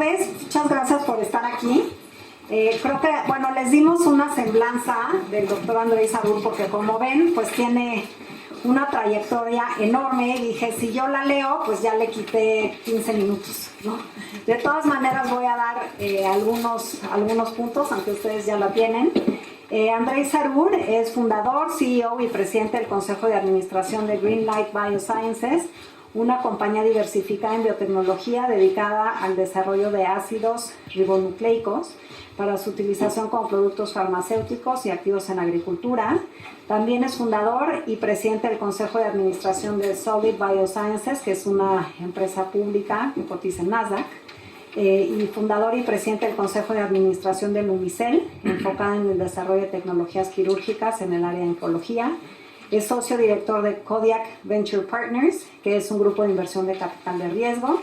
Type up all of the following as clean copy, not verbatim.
pues, muchas gracias por estar aquí. Creo que, bueno, les dimos una semblanza del doctor Andrei Sarur porque como ven, pues tiene una trayectoria enorme y dije, si yo la leo, pues ya le quité 15 minutos, ¿no? De todas maneras voy a dar algunos puntos, aunque ustedes ya la tienen. Andrei Sarur es fundador, CEO y presidente del Consejo de Administración de Greenlight Biosciences, una compañía diversificada en biotecnología dedicada al desarrollo de ácidos ribonucleicos para su utilización como productos farmacéuticos y activos en agricultura. También es fundador y presidente del Consejo de Administración de Solid Biosciences, que es una empresa pública que cotiza en Nasdaq, y fundador y presidente del Consejo de Administración de Lumicel, enfocada en el desarrollo de tecnologías quirúrgicas en el área de oncología. Es socio director de Kodiak Venture Partners, que es un grupo de inversión de capital de riesgo.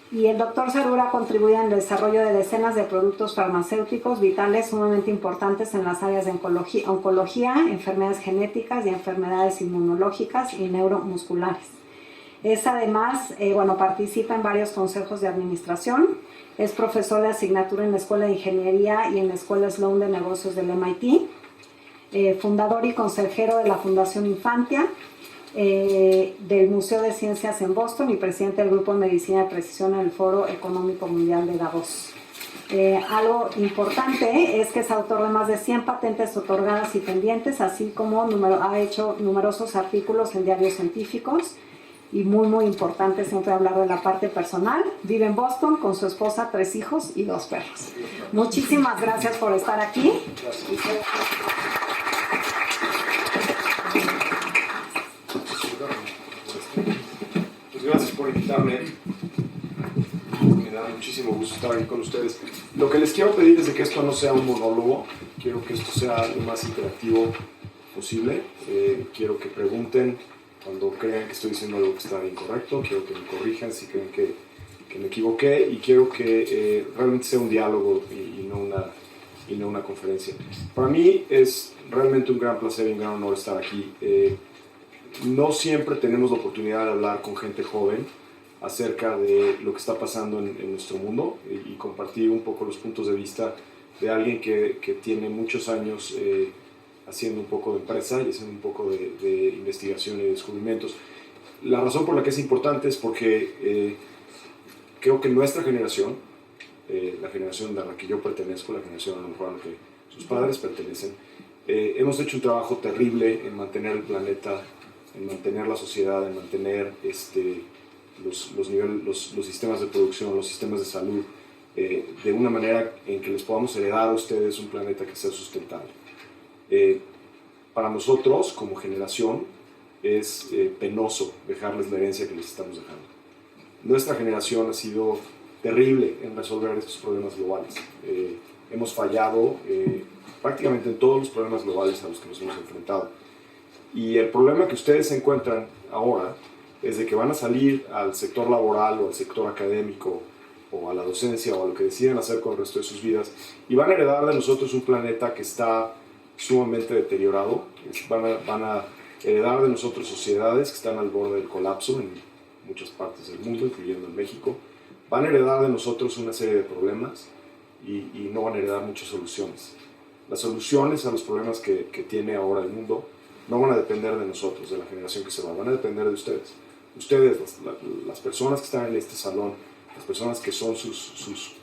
Y el doctor Sarur ha contribuido en el desarrollo de decenas de productos farmacéuticos vitales sumamente importantes en las áreas de oncología, enfermedades genéticas y enfermedades inmunológicas y neuromusculares. Es además, participa en varios consejos de administración. Es profesor de asignatura en la Escuela de Ingeniería y en la Escuela Sloan de Negocios del MIT. Fundador y consejero de la Fundación Infantia, del Museo de Ciencias en Boston y presidente del Grupo de Medicina de Precisión en el Foro Económico Mundial de Davos. Algo importante es que es autor de más de 100 patentes otorgadas y pendientes, así como ha hecho numerosos artículos en diarios científicos. Y muy importante siempre hablar de la parte personal. Vive en Boston con su esposa, 3 hijos y 2 perros. Muchísimas gracias por estar aquí. Pues gracias por invitarme. Me da muchísimo gusto estar aquí con ustedes. Lo que les quiero pedir es de que esto no sea un monólogo. Quiero que esto sea lo más interactivo posible. Quiero que pregunten cuando crean que estoy diciendo algo que está incorrecto. Quiero que me corrijan si creen que me equivoqué. Y quiero que realmente sea un diálogo y no una conferencia. Para mí es realmente un gran placer y un gran honor estar aquí. No siempre tenemos la oportunidad de hablar con gente joven acerca de lo que está pasando en nuestro mundo y compartir un poco los puntos de vista de alguien que tiene muchos años haciendo un poco de empresa y haciendo un poco de investigación y descubrimientos. La razón por la que es importante es porque creo que nuestra generación, la generación a la que yo pertenezco, la generación a lo mejor a la que sus padres pertenecen, hemos hecho un trabajo terrible en mantener el planeta, en mantener la sociedad, en mantener los sistemas de producción, los sistemas de salud, de una manera en que les podamos heredar a ustedes un planeta que sea sustentable. Para nosotros, como generación, es penoso dejarles la herencia que les estamos dejando. Nuestra generación ha sido terrible en resolver estos problemas globales. Hemos fallado prácticamente en todos los problemas globales a los que nos hemos enfrentado. Y el problema que ustedes se encuentran ahora es de que van a salir al sector laboral o al sector académico o a la docencia o a lo que deciden hacer con el resto de sus vidas y van a heredar de nosotros un planeta que está sumamente deteriorado. Van a heredar de nosotros sociedades que están al borde del colapso en muchas partes del mundo, incluyendo en México. Van a heredar de nosotros una serie de problemas y no van a heredar muchas soluciones. Las soluciones a los problemas que tiene ahora el mundo no van a depender de nosotros, de la generación que se va, van a depender de ustedes. Ustedes, las personas que están en este salón, las personas que son sus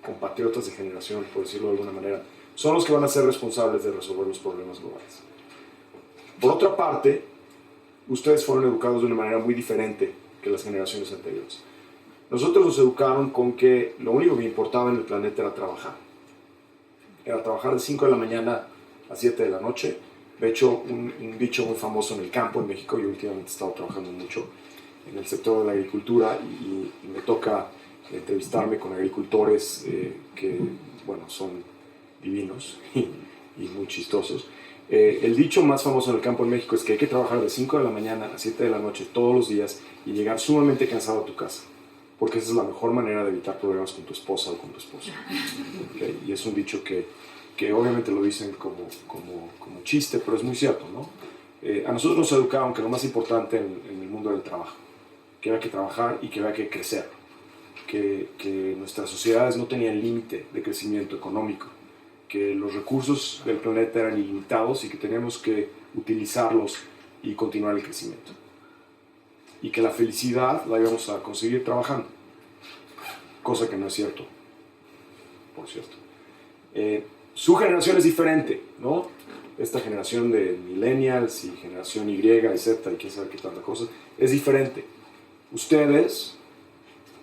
compatriotas de generación, por decirlo de alguna manera, son los que van a ser responsables de resolver los problemas globales. Por otra parte, ustedes fueron educados de una manera muy diferente que las generaciones anteriores. Nosotros nos educaron con que lo único que importaba en el planeta era trabajar. Era trabajar de 5 de la mañana a 7 de la noche. De hecho, un dicho muy famoso en el campo en México, yo últimamente he estado trabajando mucho en el sector de la agricultura y me toca entrevistarme con agricultores que, bueno, son divinos y muy chistosos. El dicho más famoso en el campo en México es que hay que trabajar de 5 de la mañana a 7 de la noche todos los días y llegar sumamente cansado a tu casa, porque esa es la mejor manera de evitar problemas con tu esposa o con tu esposo. ¿Okay? Y es un dicho que obviamente lo dicen como chiste, pero es muy cierto, ¿no? A nosotros nos educaron que lo más importante en el mundo era el trabajo, que había que trabajar y que había que crecer. que nuestras sociedades no tenían límite de crecimiento económico, que los recursos del planeta eran ilimitados y que teníamos que utilizarlos y continuar el crecimiento. Y que la felicidad la íbamos a conseguir trabajando, cosa que no es cierto, por cierto. Su generación es diferente, ¿no? Esta generación de millennials y generación Y y Z y quién sabe qué tanta cosa, es diferente. Ustedes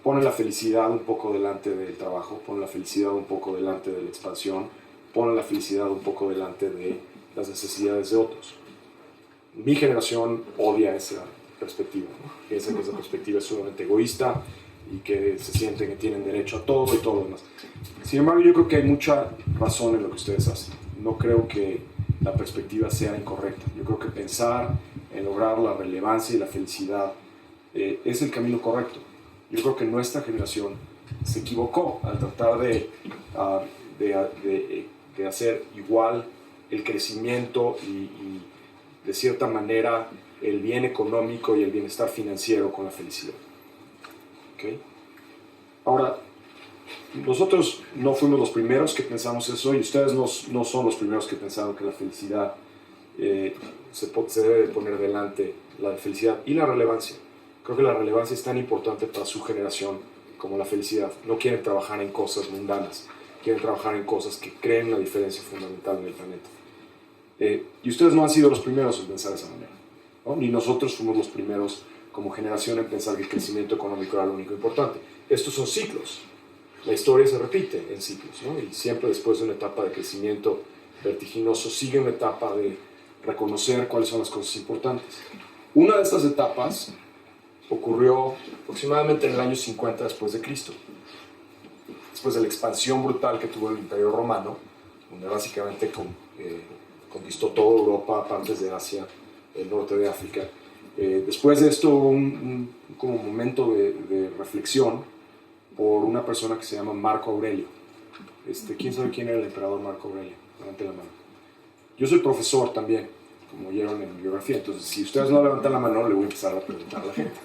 ponen la felicidad un poco delante del trabajo, ponen la felicidad un poco delante de la expansión, ponen la felicidad un poco delante de las necesidades de otros. Mi generación odia esa perspectiva, ¿no? Piensa que esa perspectiva es sumamente egoísta y que se sienten que tienen derecho a todo y todo lo demás. Sin embargo, yo creo que hay mucha razón en lo que ustedes hacen. No creo que la perspectiva sea incorrecta. Yo creo que pensar en lograr la relevancia y la felicidad es el camino correcto. Yo creo que nuestra generación se equivocó al tratar de hacer igual el crecimiento y de cierta manera el bien económico y el bienestar financiero con la felicidad. ¿Okay? Ahora, nosotros no fuimos los primeros que pensamos eso y ustedes no son los primeros que pensaron que la felicidad se debe poner delante, la felicidad y la relevancia. Creo que la relevancia es tan importante para su generación como la felicidad. No quieren trabajar en cosas mundanas, quieren trabajar en cosas que creen una diferencia fundamental en el planeta. Y ustedes no han sido los primeros en pensar de esa manera, ¿no? Ni nosotros fuimos los primeros como generación en pensar que el crecimiento económico era lo único importante. Estos son ciclos. La historia se repite en ciclos, ¿no? Y siempre después de una etapa de crecimiento vertiginoso sigue una etapa de reconocer cuáles son las cosas importantes. Una de estas etapas ocurrió aproximadamente en el año 50 después de Cristo, después de la expansión brutal que tuvo el Imperio Romano, donde básicamente conquistó toda Europa, partes de Asia, el norte de África. Después de esto hubo un como momento de reflexión por una persona que se llama Marco Aurelio. ¿Quién sabe quién era el emperador Marco Aurelio? Levanten la mano. Yo soy profesor también, como oyeron en mi biografía, entonces si ustedes no levantan la mano, le voy a empezar a preguntar a la gente.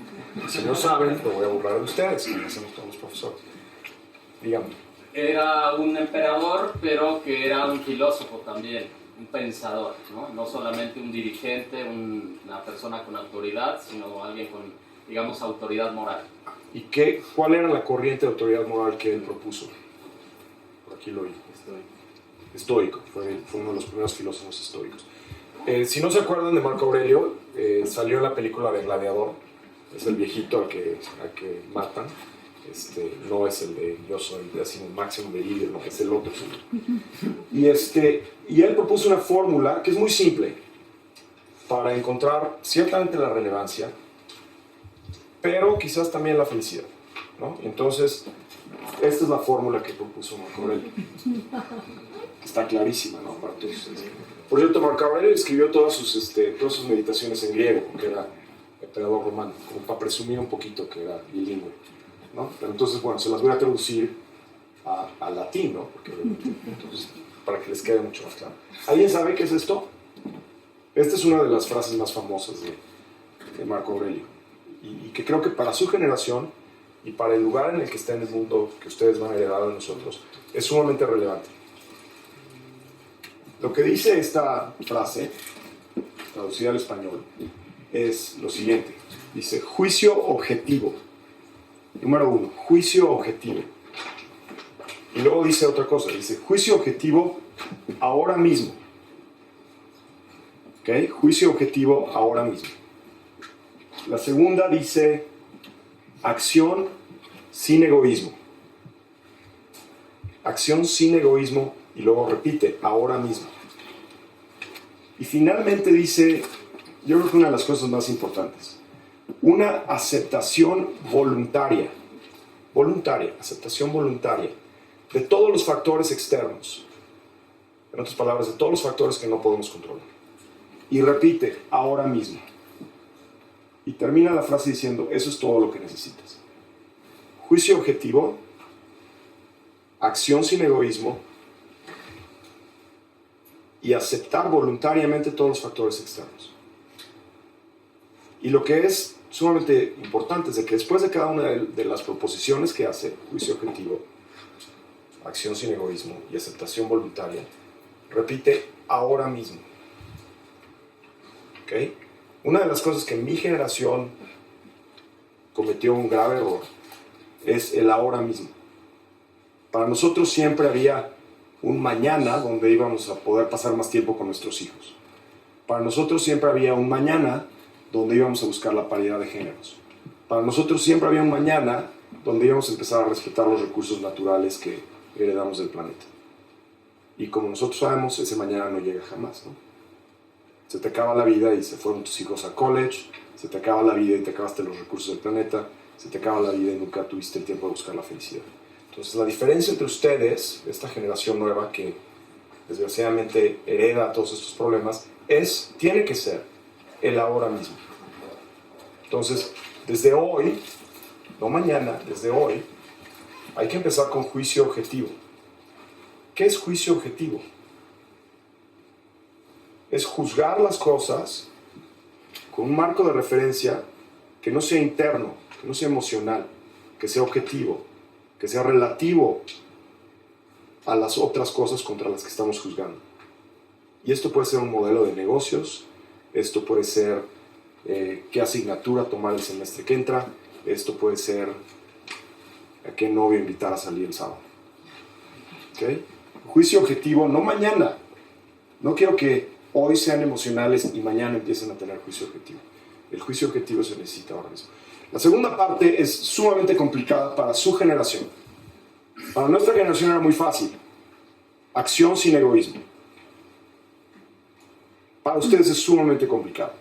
Si no saben, lo voy a burlar de ustedes, como hacemos todos los profesores. Díganme. Era un emperador, pero que era un filósofo también, un pensador, ¿no? No solamente un dirigente, una persona con autoridad, sino alguien con, digamos, autoridad moral. ¿Y cuál era la corriente de autoridad moral que él propuso? Por aquí lo vi. Estoico. Fue uno de los primeros filósofos estoicos. Si no se acuerdan de Marco Aurelio, salió en la película de Gladiador. Es el viejito al que matan. No es el de yo soy Máximo Meridio, no, es el otro. Y él propuso una fórmula que es muy simple para encontrar ciertamente la relevancia, pero quizás también la felicidad, ¿no? Entonces, esta es la fórmula que propuso Marco Aurelio. Está clarísima, ¿no? Para todos ustedes. Por cierto, Marco Aurelio escribió todas sus meditaciones en griego, porque era emperador romano, como para presumir un poquito que era bilingüe, ¿no? Pero entonces, bueno, se las voy a traducir al latín, ¿no? Porque, entonces, para que les quede mucho más claro. ¿Alguien sabe qué es esto? Esta es una de las frases más famosas de Marco Aurelio. Y que creo que para su generación y para el lugar en el que está en el mundo que ustedes van a heredar de nosotros, es sumamente relevante. Lo que dice esta frase, traducida al español, es lo siguiente. Dice, juicio objetivo. Número 1, juicio objetivo. Y luego dice otra cosa, dice, juicio objetivo ahora mismo. ¿Ok? Juicio objetivo ahora mismo. La segunda dice, acción sin egoísmo. Acción sin egoísmo, y luego repite, ahora mismo. Y finalmente dice, yo creo que una de las cosas más importantes, una aceptación voluntaria, aceptación voluntaria de todos los factores externos, en otras palabras, de todos los factores que no podemos controlar. Y repite, ahora mismo. Y termina la frase diciendo, eso es todo lo que necesitas. Juicio objetivo, acción sin egoísmo y aceptar voluntariamente todos los factores externos. Y lo que es sumamente importante es de que después de cada una de las proposiciones que hace, juicio objetivo, acción sin egoísmo y aceptación voluntaria, repite ahora mismo. ¿Okay? Una de las cosas que mi generación cometió un grave error es el ahora mismo. Para nosotros siempre había un mañana donde íbamos a poder pasar más tiempo con nuestros hijos. Para nosotros siempre había un mañana donde íbamos a buscar la paridad de géneros. Para nosotros siempre había un mañana donde íbamos a empezar a respetar los recursos naturales que heredamos del planeta. Y como nosotros sabemos, ese mañana no llega jamás, ¿no? Se te acaba la vida y se fueron tus hijos a college, se te acaba la vida y te acabaste los recursos del planeta, se te acaba la vida y nunca tuviste el tiempo de buscar la felicidad. Entonces la diferencia entre ustedes, esta generación nueva que desgraciadamente hereda todos estos problemas, tiene que ser el ahora mismo. Entonces, desde hoy, no mañana, desde hoy, hay que empezar con juicio objetivo. ¿Qué es juicio objetivo? Es juzgar las cosas con un marco de referencia que no sea interno, que no sea emocional, que sea objetivo, que sea relativo a las otras cosas contra las que estamos juzgando. Y esto puede ser un modelo de negocios, esto puede ser qué asignatura tomar el semestre que entra, esto puede ser a qué novio invitar a salir el sábado. ¿Okay? Juicio objetivo, no mañana. No quiero que hoy sean emocionales y mañana empiecen a tener juicio objetivo. El juicio objetivo se necesita ahora mismo. La segunda parte es sumamente complicada para su generación. Para nuestra generación era muy fácil. Acción sin egoísmo. Para ustedes es sumamente complicado.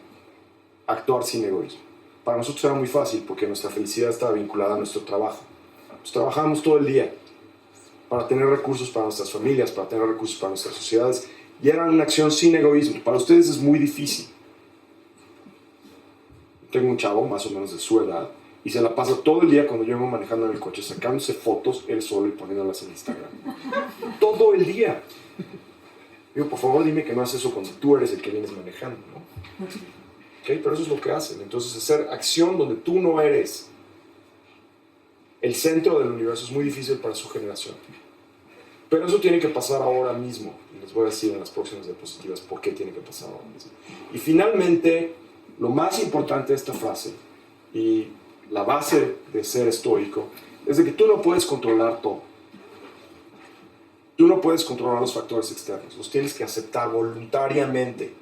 Actuar sin egoísmo. Para nosotros era muy fácil porque nuestra felicidad estaba vinculada a nuestro trabajo. Pues trabajamos todo el día para tener recursos para nuestras familias, para tener recursos para nuestras sociedades, y era una acción sin egoísmo. Para ustedes es muy difícil. Tengo un chavo más o menos de su edad y se la pasa todo el día cuando yo vengo manejando en el coche sacándose fotos él solo y poniéndolas en Instagram. Todo el día. Digo, por favor dime que no haces eso cuando tú eres el que vienes manejando, ¿no? ¿Okay? Pero eso es lo que hacen. Entonces hacer acción donde tú no eres el centro del universo es muy difícil para su generación. Pero eso tiene que pasar ahora mismo. Y les voy a decir en las próximas diapositivas por qué tiene que pasar ahora mismo. Y finalmente, lo más importante de esta frase y la base de ser estoico es de que tú no puedes controlar todo. Tú no puedes controlar los factores externos. Los tienes que aceptar voluntariamente.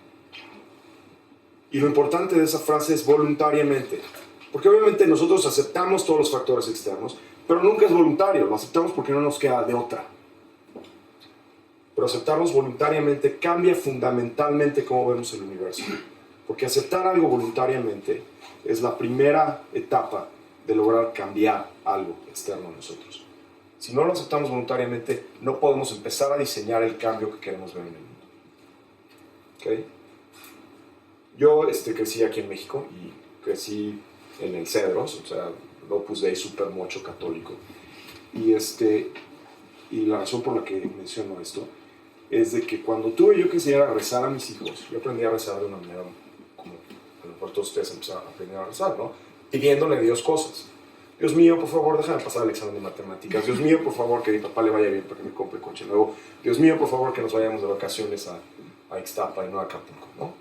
Y lo importante de esa frase es voluntariamente. Porque obviamente nosotros aceptamos todos los factores externos, pero nunca es voluntario. Lo aceptamos porque no nos queda de otra. Pero aceptarlos voluntariamente cambia fundamentalmente cómo vemos el universo. Porque aceptar algo voluntariamente es la primera etapa de lograr cambiar algo externo a nosotros. Si no lo aceptamos voluntariamente, no podemos empezar a diseñar el cambio que queremos ver en el mundo. ¿Okay? Yo crecí aquí en México y crecí en el Cedros, o sea, Opus Dei super mocho católico. Y la razón por la que menciono esto es de que cuando tuve yo que enseñar a rezar a mis hijos, yo aprendí a rezar de una manera como a lo mejor todos ustedes empezaron a aprender a rezar, ¿no? Pidiéndole a Dios cosas. Dios mío, por favor, déjame pasar el examen de matemáticas. Dios mío, por favor, que a mi papá le vaya bien para que me compre coche nuevo. Dios mío, por favor, que nos vayamos de vacaciones a Ixtapa y no a Acapulco, ¿no?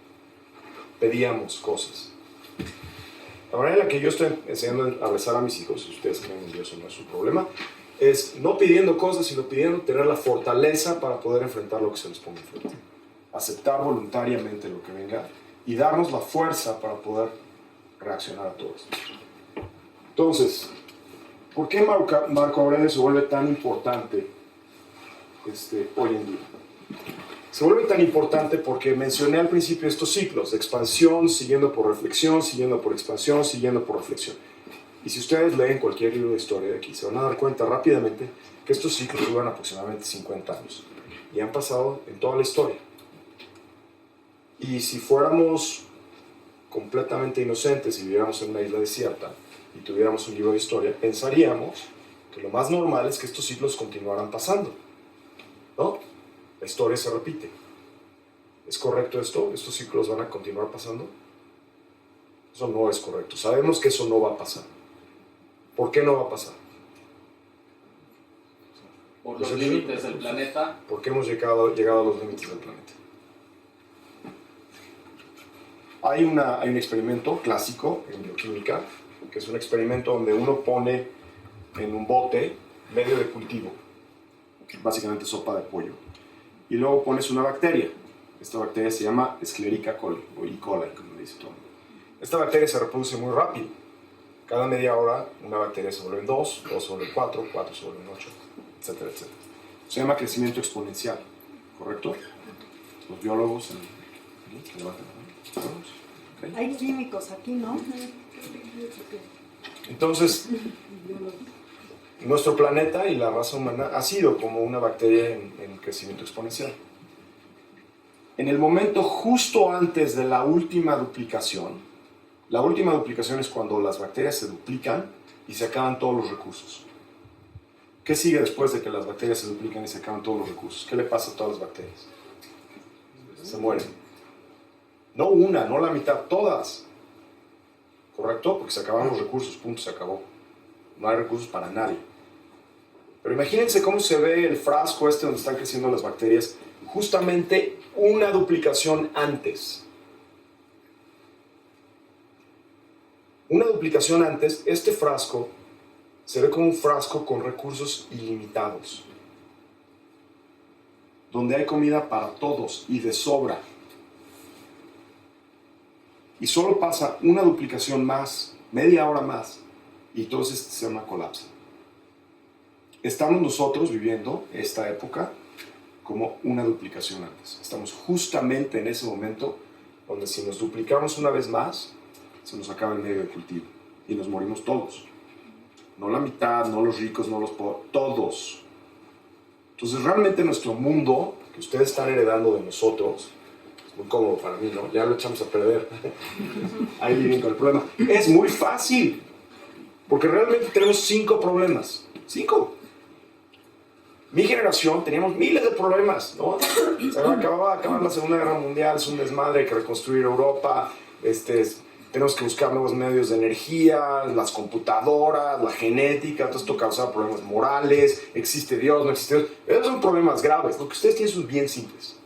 Pedíamos cosas. La manera en la que yo estoy enseñando a rezar a mis hijos, si ustedes creen en Dios o no es su problema, es no pidiendo cosas, sino pidiendo tener la fortaleza para poder enfrentar lo que se nos ponga enfrente. Aceptar voluntariamente lo que venga y darnos la fuerza para poder reaccionar a todo esto. Entonces, ¿por qué Marco Aurelio se vuelve tan importante hoy en día? Se vuelve tan importante porque mencioné al principio estos ciclos de expansión, siguiendo por reflexión, siguiendo por expansión, siguiendo por reflexión. Y si ustedes leen cualquier libro de historia de aquí, se van a dar cuenta rápidamente que estos ciclos duran aproximadamente 50 años. Y han pasado en toda la historia. Y si fuéramos completamente inocentes y viviéramos en una isla desierta y tuviéramos un libro de historia, pensaríamos que lo más normal es que estos ciclos continuaran pasando, ¿no? La historia se repite. ¿Es correcto esto? ¿Estos ciclos van a continuar pasando? Eso no es correcto. Sabemos que eso no va a pasar. ¿Por qué no va a pasar? Por los límites del planeta. ¿Por qué hemos llegado a los límites del planeta? Hay un experimento clásico en bioquímica, que es un experimento donde uno pone en un bote medio de cultivo, básicamente sopa de pollo, y luego pones una bacteria. Esta bacteria se llama Escherichia coli, o E. coli, como le dice todo el mundo. Esta bacteria se reproduce muy rápido. Cada media hora una bacteria se vuelve 2, 2 se vuelve 4, 4 se vuelve 8, etcétera, etcétera. Se llama crecimiento exponencial, ¿correcto? Los biólogos levantan la mano. Okay. Hay químicos aquí, ¿no? Entonces, nuestro planeta y la raza humana ha sido como una bacteria en crecimiento exponencial. En el momento justo antes de la última duplicación es cuando las bacterias se duplican y se acaban todos los recursos. ¿Qué sigue después de que las bacterias se duplican y se acaban todos los recursos? ¿Qué le pasa a todas las bacterias? Se mueren. No una, no la mitad, todas. ¿Correcto? Porque se acabaron los recursos, punto, se acabó. No hay recursos para nadie. Pero imagínense cómo se ve el frasco este donde están creciendo las bacterias, justamente una duplicación antes. Una duplicación antes, este frasco se ve como un frasco con recursos ilimitados, donde hay comida para todos y de sobra. Y solo pasa una duplicación más, media hora más, y entonces este sistema colapsa. Estamos nosotros viviendo esta época como una duplicación antes. Estamos justamente en ese momento donde si nos duplicamos una vez más, se nos acaba el medio de cultivo y nos morimos todos. No la mitad, no los ricos, no los pobres, todos. Entonces realmente nuestro mundo, que ustedes están heredando de nosotros, es muy cómodo para mí, ¿no? Ya lo echamos a perder. Ahí vienen con el problema. Es muy fácil, porque realmente tenemos 5 problemas. 5. Mi generación teníamos miles de problemas, ¿no? Se acababa la Segunda Guerra Mundial, es un desmadre, hay que reconstruir Europa, tenemos que buscar nuevos medios de energía, las computadoras, la genética, todo esto causaba problemas morales, existe Dios, no existe Dios. Esos son problemas graves, lo que ustedes tienen son bien simples.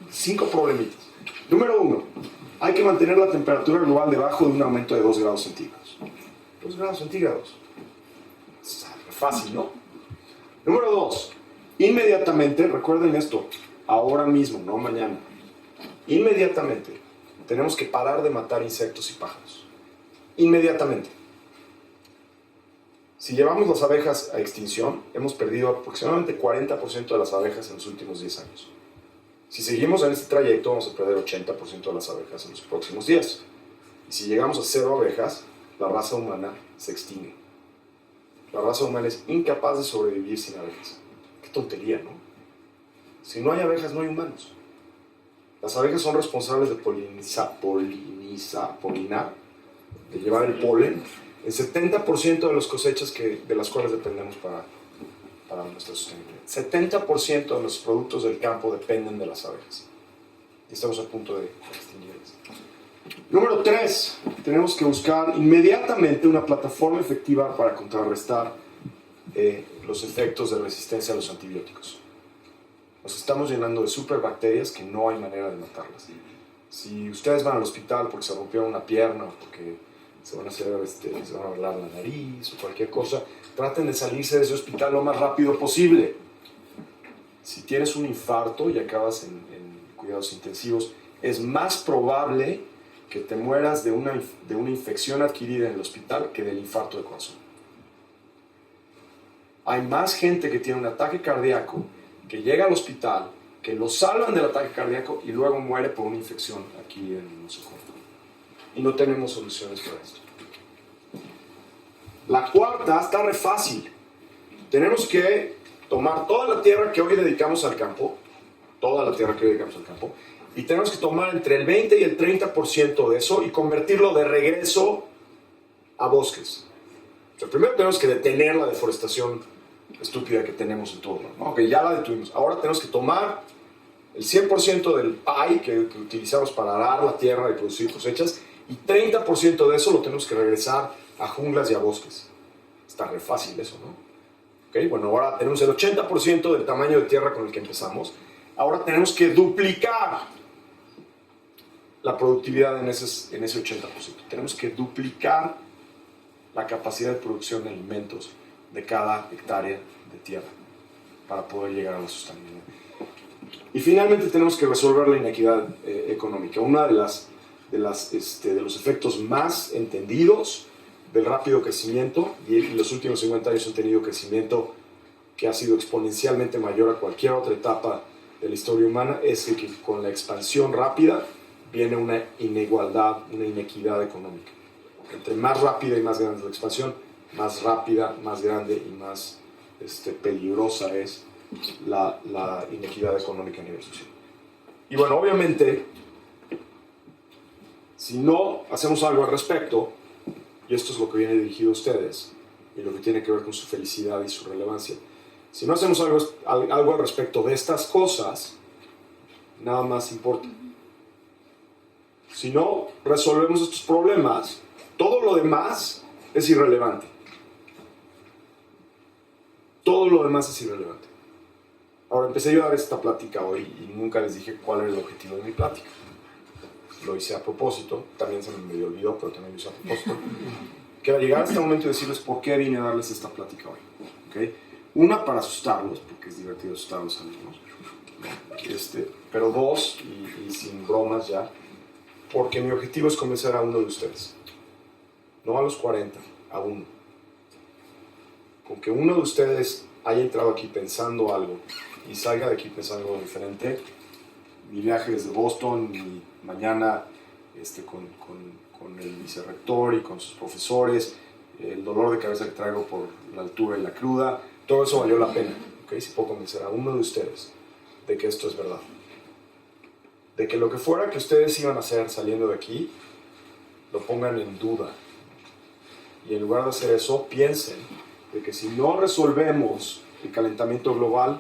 5 problemitas. Número 1, hay que mantener la temperatura global debajo de un aumento de 2 grados centígrados. 2 grados centígrados. Es fácil, ¿no? Número 2, inmediatamente, recuerden esto, ahora mismo, no mañana, inmediatamente tenemos que parar de matar insectos y pájaros. Inmediatamente. Si llevamos las abejas a extinción, hemos perdido aproximadamente 40% de las abejas en los últimos 10 años. Si seguimos en este trayecto, vamos a perder 80% de las abejas en los próximos 10. Y si llegamos a 0 abejas, la raza humana se extingue. La raza humana es incapaz de sobrevivir sin abejas. Qué tontería, ¿no? Si no hay abejas, no hay humanos. Las abejas son responsables de polinar, de llevar el polen, el 70% de las cosechas de las cuales dependemos para nuestra sostenibilidad. 70% de los productos del campo dependen de las abejas. Y estamos a punto de extinguirlas. Número 3, tenemos que buscar inmediatamente una plataforma efectiva para contrarrestar los efectos de resistencia a los antibióticos. Nos estamos llenando de superbacterias que no hay manera de matarlas. Si ustedes van al hospital porque se rompieron una pierna o porque se van a arreglar la nariz o cualquier cosa, traten de salirse de ese hospital lo más rápido posible. Si tienes un infarto y acabas en cuidados intensivos, es más probable que te mueras de una infección adquirida en el hospital que del infarto de corazón. Hay más gente que tiene un ataque cardíaco, que llega al hospital, que lo salvan del ataque cardíaco y luego muere por una infección aquí en el nosocomio. Y no tenemos soluciones para esto. La cuarta está re fácil. Tenemos que tomar toda la tierra que hoy dedicamos al campo, y tenemos que tomar entre el 20 y el 30% de eso y convertirlo de regreso a bosques. O sea, primero tenemos que detener la deforestación estúpida que tenemos en todo, ¿no? Que ya la detuvimos. Ahora tenemos que tomar el 100% del pie que utilizamos para arar la tierra y producir cosechas Y 30% de eso lo tenemos que regresar a junglas y a bosques. Está re fácil eso, ¿no? ¿Okay? Bueno, ahora tenemos el 80% del tamaño de tierra con el que empezamos. Ahora tenemos que duplicar la productividad en ese 80%. Tenemos que duplicar la capacidad de producción de alimentos de cada hectárea de tierra para poder llegar a la sostenibilidad. Y finalmente tenemos que resolver la inequidad económica. Uno de los efectos más entendidos del rápido crecimiento, y los últimos 50 años han tenido crecimiento que ha sido exponencialmente mayor a cualquier otra etapa de la historia humana, es que con la expansión rápida viene una inigualdad, una inequidad económica. Entre más rápida y más grande es la expansión, más rápida, más grande y más peligrosa es la inequidad económica a nivel social. Y bueno, obviamente, si no hacemos algo al respecto, y esto es lo que viene dirigido a ustedes, y lo que tiene que ver con su felicidad y su relevancia, si no hacemos algo al respecto de estas cosas, nada más importa. Si no resolvemos estos problemas, todo lo demás es irrelevante. Todo lo demás es irrelevante. Ahora, empecé yo a dar esta plática hoy y nunca les dije cuál era el objetivo de mi plática. Lo hice a propósito, también se me medio olvidó, pero también lo hice a propósito. Que era llegar a este momento y decirles por qué vine a darles esta plática hoy. ¿Okay? Una, para asustarlos, porque es divertido asustar a los alumnos. Pero dos, y sin bromas ya, porque mi objetivo es convencer a uno de ustedes. No a los 40, a uno. Con que uno de ustedes haya entrado aquí pensando algo y salga de aquí pensando algo diferente, mi viaje desde Boston, mi mañana con el vicerrector y con sus profesores, el dolor de cabeza que traigo por la altura y la cruda, todo eso valió la pena, ¿okay? Si puedo convencer a uno de ustedes de que esto es verdad. De que lo que fuera que ustedes iban a hacer saliendo de aquí, lo pongan en duda. Y en lugar de hacer eso, piensen de que si no resolvemos el calentamiento global,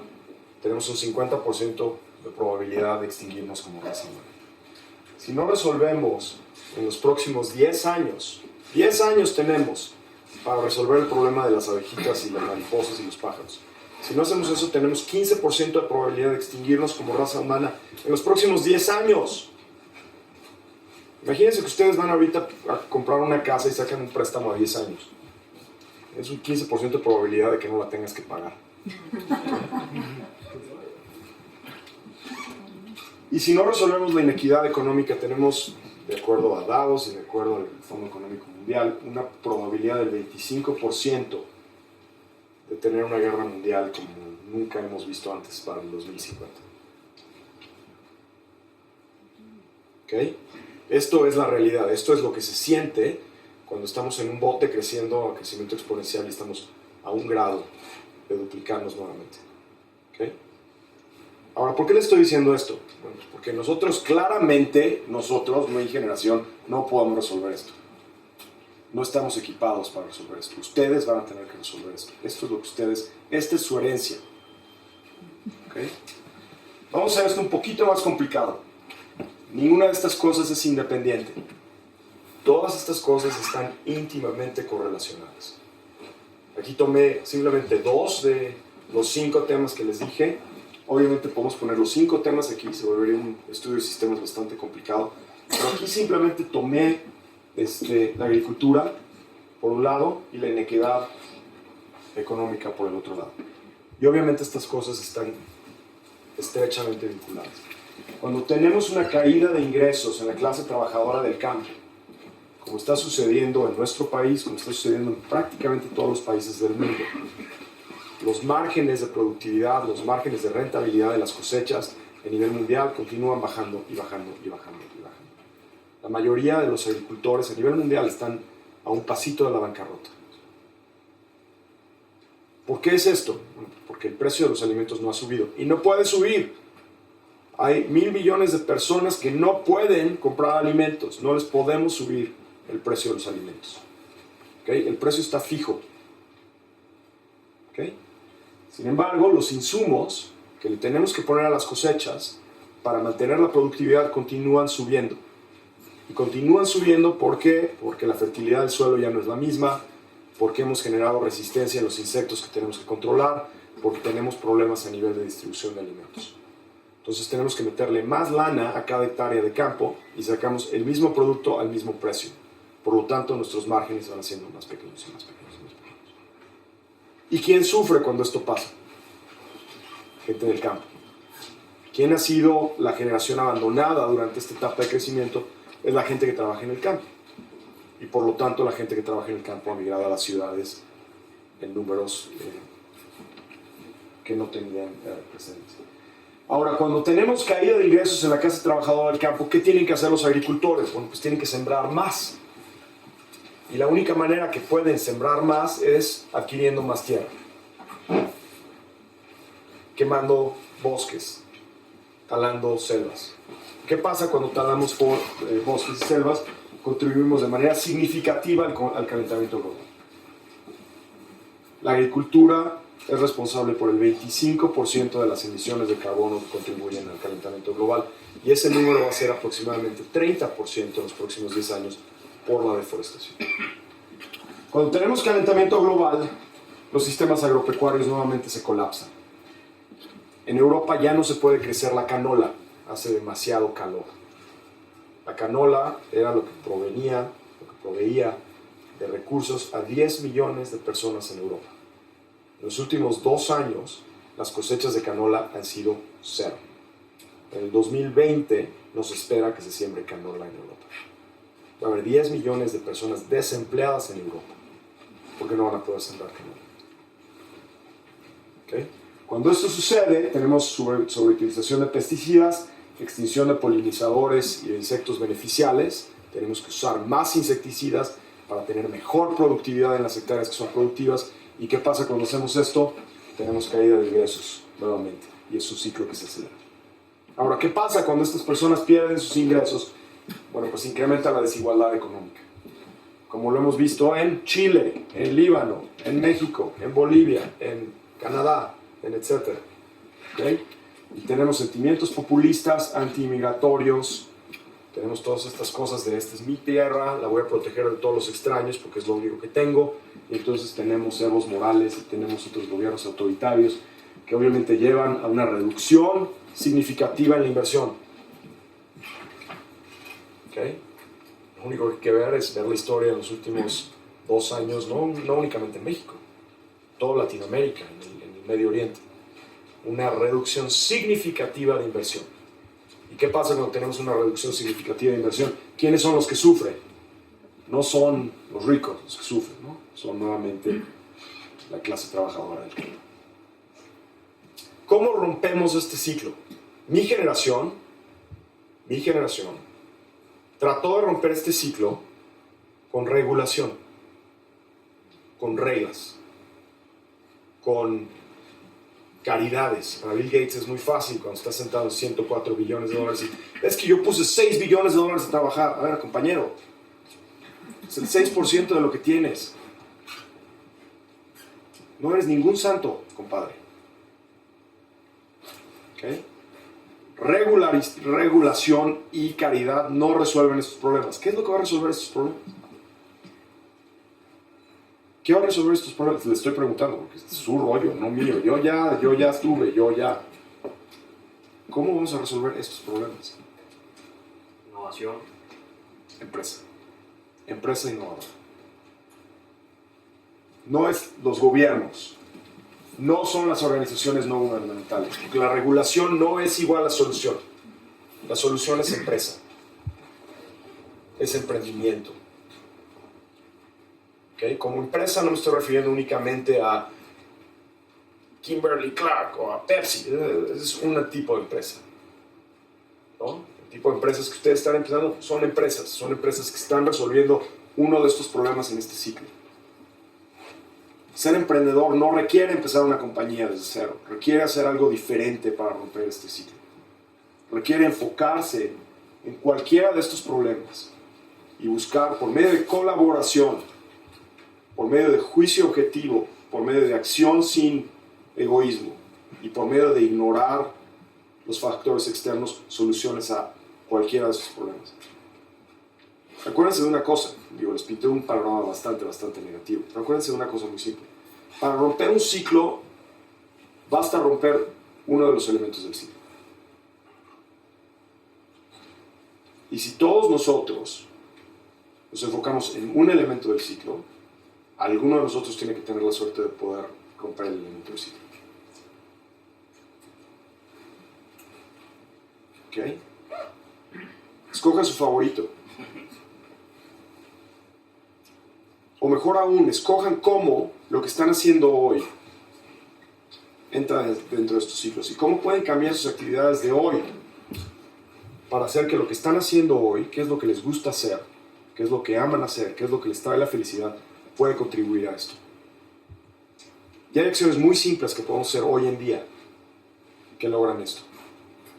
tenemos un 50% de probabilidad de extinguirnos como raza humana. Si no resolvemos en los próximos 10 años tenemos para resolver el problema de las abejitas y las mariposas y los pájaros. Si no hacemos eso, tenemos 15% de probabilidad de extinguirnos como raza humana en los próximos 10 años. Imagínense que ustedes van ahorita a comprar una casa y sacan un préstamo a 10 años. Es un 15% de probabilidad de que no la tengas que pagar. Y si no resolvemos la inequidad económica, tenemos, de acuerdo a Davos y de acuerdo al Fondo Económico Mundial, una probabilidad del 25% de tener una guerra mundial como nunca hemos visto antes para el 2050. ¿Okay? Esto es la realidad, esto es lo que se siente cuando estamos en un bote creciendo a crecimiento exponencial y estamos a 1 grado de duplicarnos nuevamente. ¿Okay? Ahora, ¿por qué les estoy diciendo esto? Bueno, pues porque nosotros claramente, mi generación, no podemos resolver esto. No estamos equipados para resolver esto. Ustedes van a tener que resolver esto. Esto es lo que esta es su herencia. ¿Okay? Vamos a hacer esto un poquito más complicado. Ninguna de estas cosas es independiente. Todas estas cosas están íntimamente correlacionadas. Aquí tomé simplemente 2 de los 5 temas que les dije. Obviamente podemos poner los 5 temas aquí, se volvería un estudio de sistemas bastante complicado. Pero aquí simplemente tomé la agricultura por un lado y la inequidad económica por el otro lado. Y obviamente estas cosas están estrechamente vinculadas. Cuando tenemos una caída de ingresos en la clase trabajadora del campo, como está sucediendo en nuestro país, como está sucediendo en prácticamente todos los países del mundo, los márgenes de productividad, los márgenes de rentabilidad de las cosechas a nivel mundial continúan bajando y bajando y bajando y bajando. La mayoría de los agricultores a nivel mundial están a un pasito de la bancarrota. ¿Por qué es esto? Bueno, porque el precio de los alimentos no ha subido y no puede subir. Hay 1.000 millones de personas que no pueden comprar alimentos, no les podemos subir el precio de los alimentos. ¿Okay? El precio está fijo. ¿Okay? Sin embargo, los insumos que le tenemos que poner a las cosechas para mantener la productividad continúan subiendo. Y continúan subiendo, ¿por qué? Porque la fertilidad del suelo ya no es la misma, porque hemos generado resistencia en los insectos que tenemos que controlar, porque tenemos problemas a nivel de distribución de alimentos. Entonces tenemos que meterle más lana a cada hectárea de campo y sacamos el mismo producto al mismo precio. Por lo tanto, nuestros márgenes van haciendo más pequeños y más pequeños y más pequeños. ¿Y quién sufre cuando esto pasa? Gente del campo. ¿Quién ha sido la generación abandonada durante esta etapa de crecimiento? Es la gente que trabaja en el campo. Y por lo tanto, la gente que trabaja en el campo ha migrado a las ciudades en números que no tenían presentes. Ahora, cuando tenemos caída de ingresos en la clase trabajadora del campo, ¿qué tienen que hacer los agricultores? Bueno, pues tienen que sembrar más. Y la única manera que pueden sembrar más es adquiriendo más tierra. Quemando bosques, talando selvas. ¿Qué pasa cuando talamos por bosques y selvas? Contribuimos de manera significativa al calentamiento global. La agricultura es responsable por el 25% de las emisiones de carbono que contribuyen al calentamiento global, y ese número va a ser aproximadamente 30% en los próximos 10 años por la deforestación. Cuando tenemos calentamiento global, los sistemas agropecuarios nuevamente se colapsan. En Europa ya no se puede crecer la canola, hace demasiado calor. La canola era lo que proveía de recursos a 10 millones de personas en Europa. En los últimos 2 años, las cosechas de canola han sido 0. En el 2020 nos espera que se siembre canola en Europa. Va a haber 10 millones de personas desempleadas en Europa, porque no van a poder sembrar canola. ¿Okay? Cuando esto sucede, tenemos sobreutilización de pesticidas, extinción de polinizadores y de insectos beneficiales. Tenemos que usar más insecticidas para tener mejor productividad en las hectáreas que son productivas. ¿Y qué pasa cuando hacemos esto? Tenemos caída de ingresos nuevamente, y es un ciclo que se acelera. Ahora, ¿qué pasa cuando estas personas pierden sus ingresos? Bueno, pues incrementa la desigualdad económica, como lo hemos visto en Chile, en Líbano, en México, en Bolivia, en Canadá, en etcétera. ¿Okay? Y tenemos sentimientos populistas, anti-inmigratorios, tenemos todas estas cosas de esta es mi tierra, la voy a proteger de todos los extraños porque es lo único que tengo, y entonces tenemos Evos Morales y tenemos otros gobiernos autoritarios que obviamente llevan a una reducción significativa en la inversión. ¿Okay? Lo único que hay que ver es ver la historia de los últimos 2 años, no únicamente en México, toda Latinoamérica, en el Medio Oriente. Una reducción significativa de inversión. ¿Y qué pasa cuando tenemos una reducción significativa de inversión? ¿Quiénes son los que sufren? No son los ricos los que sufren, ¿no? Son nuevamente la clase trabajadora del campo. ¿Cómo rompemos este ciclo? Mi generación trató de romper este ciclo con regulación, con reglas, con caridades. Para Bill Gates es muy fácil cuando está sentado en $104 billones y es que yo puse $6 billones a trabajar. A ver, compañero, es el 6% de lo que tienes. No eres ningún santo, compadre. ¿Okay? Regulación y caridad no resuelven estos problemas. ¿Qué es lo que va a resolver estos problemas? ¿Qué va a resolver estos problemas? Le estoy preguntando, porque es su rollo, no mío. Yo ya estuve. ¿Cómo vamos a resolver estos problemas? Innovación. Empresa innovadora. No es los gobiernos, no son las organizaciones no gubernamentales, porque la regulación no es igual a la solución. La solución es empresa, es emprendimiento. ¿Okay? Como empresa no me estoy refiriendo únicamente a Kimberly-Clark o a Pepsi. Es un tipo de empresa, ¿no? El tipo de empresas que ustedes están empezando son empresas que están resolviendo uno de estos problemas en este ciclo. Ser emprendedor no requiere empezar una compañía desde cero, requiere hacer algo diferente para romper este ciclo. Requiere enfocarse en cualquiera de estos problemas y buscar por medio de colaboración, por medio de juicio objetivo, por medio de acción sin egoísmo y por medio de ignorar los factores externos, soluciones a cualquiera de esos problemas. acuérdense de una cosa, digo, les pinté un panorama bastante negativo, pero acuérdense de una cosa muy simple. Para romper un ciclo, basta romper uno de los elementos del ciclo. Y si todos nosotros nos enfocamos en un elemento del ciclo, alguno de nosotros tiene que tener la suerte de poder romper el elemento del ciclo. ¿Ok? Escoja su favorito. O mejor aún, escojan cómo lo que están haciendo hoy entra dentro de estos ciclos y cómo pueden cambiar sus actividades de hoy para hacer que lo que están haciendo hoy, qué es lo que les gusta hacer, qué es lo que aman hacer, qué es lo que les trae la felicidad, puede contribuir a esto. Y hay acciones muy simples que podemos hacer hoy en día que logran esto.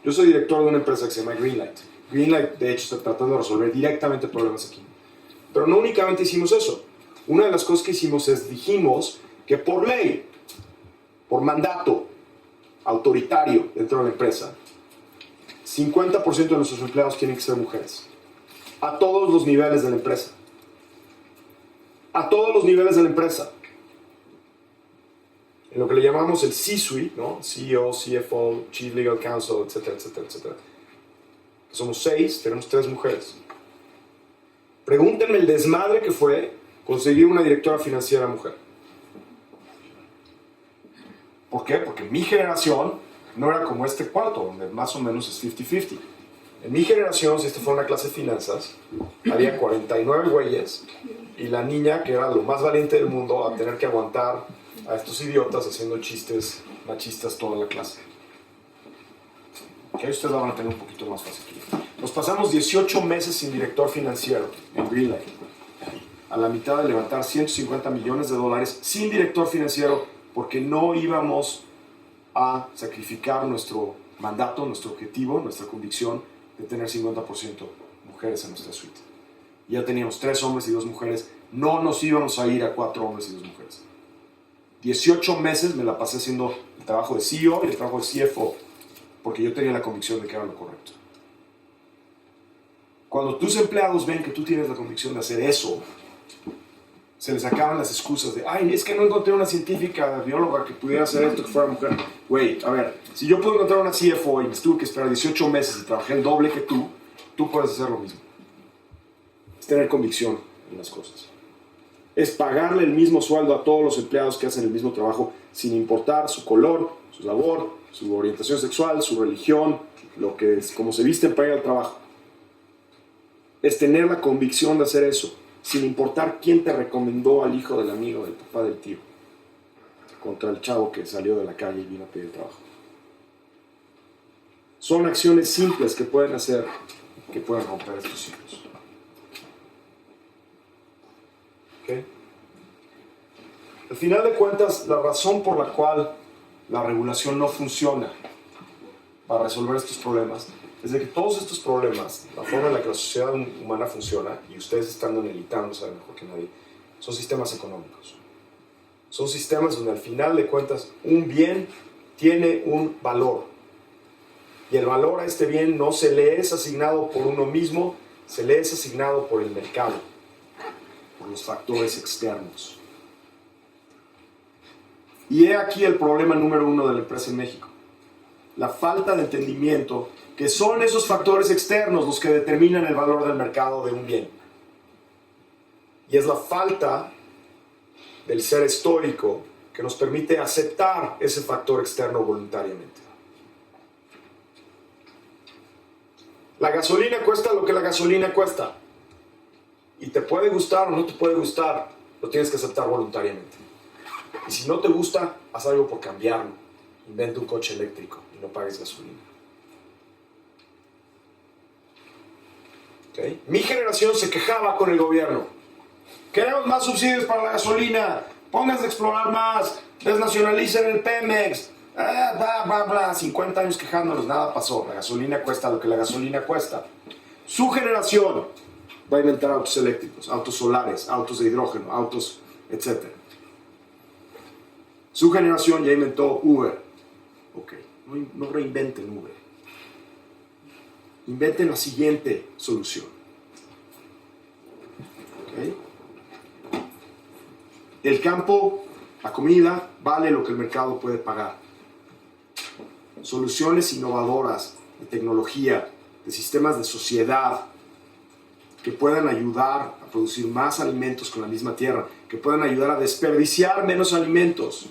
Yo soy director de una empresa que se llama Greenlight. Greenlight, de hecho, está tratando de resolver directamente problemas aquí. Pero no únicamente hicimos eso. Una de las cosas que hicimos es, dijimos que por ley, por mandato autoritario dentro de la empresa, 50% de nuestros empleados tienen que ser mujeres. A todos los niveles de la empresa. A todos los niveles de la empresa. En lo que le llamamos el C-Suite, ¿no? CEO, CFO, Chief Legal Counsel, etcétera, etcétera, etcétera. Somos 6, tenemos 3 mujeres. Pregúntenme el desmadre que fue conseguir una directora financiera mujer. ¿Por qué? Porque mi generación no era como este cuarto, donde más o menos es 50-50. En mi generación, si esta fuera una clase de finanzas, había 49 güeyes y la niña, que era lo más valiente del mundo, a tener que aguantar a estos idiotas haciendo chistes machistas toda la clase. Que ustedes la van a tener un poquito más fácil. Nos pasamos 18 meses sin director financiero en Greenlight. A la mitad de levantar $150 millones sin director financiero porque no íbamos a sacrificar nuestro mandato, nuestro objetivo, nuestra convicción de tener 50% mujeres en nuestra suite. Ya teníamos 3 hombres y 2 mujeres, no nos íbamos a ir a 4 hombres y 2 mujeres. 18 meses me la pasé haciendo el trabajo de CEO y el trabajo de CFO, porque yo tenía la convicción de que era lo correcto. Cuando tus empleados ven que tú tienes la convicción de hacer eso, se les acaban las excusas de, ay, es que no encontré una científica, bióloga que pudiera hacer esto, que fuera mujer. Güey, a ver, si yo puedo encontrar una CFO y me tuve que esperar 18 meses y trabajé el doble que tú puedes hacer lo mismo. Es tener convicción en las cosas. Es pagarle el mismo sueldo a todos los empleados que hacen el mismo trabajo, sin importar su color, su labor, su orientación sexual, su religión, lo que es, cómo se visten para ir al trabajo. Es tener la convicción de hacer eso, sin importar quién te recomendó al hijo del amigo, del papá, del tío, contra el chavo que salió de la calle y vino a pedir trabajo. Son acciones simples que pueden hacer que puedan romper estos ciclos. ¿Okay? Al final de cuentas, la razón por la cual la regulación no funciona para resolver estos problemas es de que todos estos problemas, la forma en la que la sociedad humana funciona, y ustedes estando en el ITAM lo saben mejor que nadie, son sistemas económicos. Son sistemas donde al final de cuentas un bien tiene un valor. Y el valor a este bien no se le es asignado por uno mismo, se le es asignado por el mercado, por los factores externos. Y he aquí el problema número 1 de la empresa en México. La falta de entendimiento que son esos factores externos los que determinan el valor del mercado de un bien. Y es la falta del ser estoico que nos permite aceptar ese factor externo voluntariamente. La gasolina cuesta lo que la gasolina cuesta. Y te puede gustar o no te puede gustar, lo tienes que aceptar voluntariamente. Y si no te gusta, haz algo por cambiarlo. Inventa un coche eléctrico y no pagues gasolina. ¿Okay? Mi generación se quejaba con el gobierno. Queremos más subsidios para la gasolina. Pónganse a explorar más. Desnacionalicen el Pemex. Bla, bla, bla. 50 años quejándonos, nada pasó. La gasolina cuesta lo que la gasolina cuesta. Su generación va a inventar autos eléctricos, autos solares, autos de hidrógeno, autos, etc. Su generación ya inventó Uber. Ok, no reinventen Uber. Inventen la siguiente solución. el campo, la comida, vale lo que el mercado puede pagar. Soluciones innovadoras de tecnología, de sistemas de sociedad, que puedan ayudar a producir más alimentos con la misma tierra, que puedan ayudar a desperdiciar menos alimentos,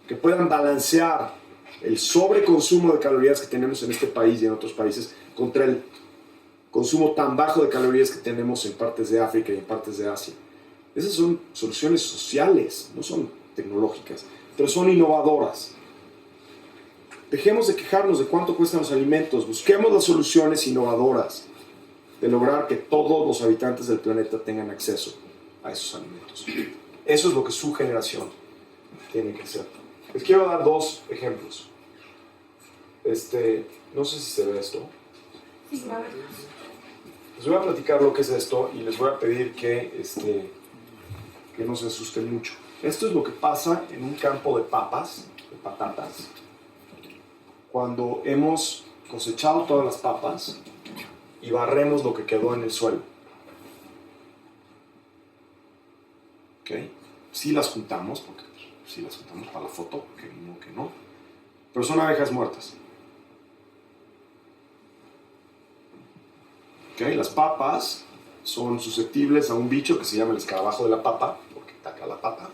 que puedan balancear el sobreconsumo de calorías que tenemos en este país y en otros países contra el consumo tan bajo de calorías que tenemos en partes de África y en partes de Asia. Esas son soluciones sociales, no son tecnológicas, pero son innovadoras. Dejemos de quejarnos de cuánto cuestan los alimentos, busquemos las soluciones innovadoras de lograr que todos los habitantes del planeta tengan acceso a esos alimentos. Eso es lo que su generación tiene que hacer. Les quiero dar dos ejemplos. No sé si se ve esto. Sí, a ver. Les voy a platicar lo que es esto y les voy a pedir que no se asusten mucho. Esto es lo que pasa en un campo de papas, de patatas, cuando hemos cosechado todas las papas y barremos lo que quedó en el suelo. ¿Ok? Sí las juntamos, porque sí las juntamos para la foto, que no. Pero son abejas muertas. ¿Ok? Las papas son susceptibles a un bicho que se llama el escarabajo de la papa, porque ataca la papa.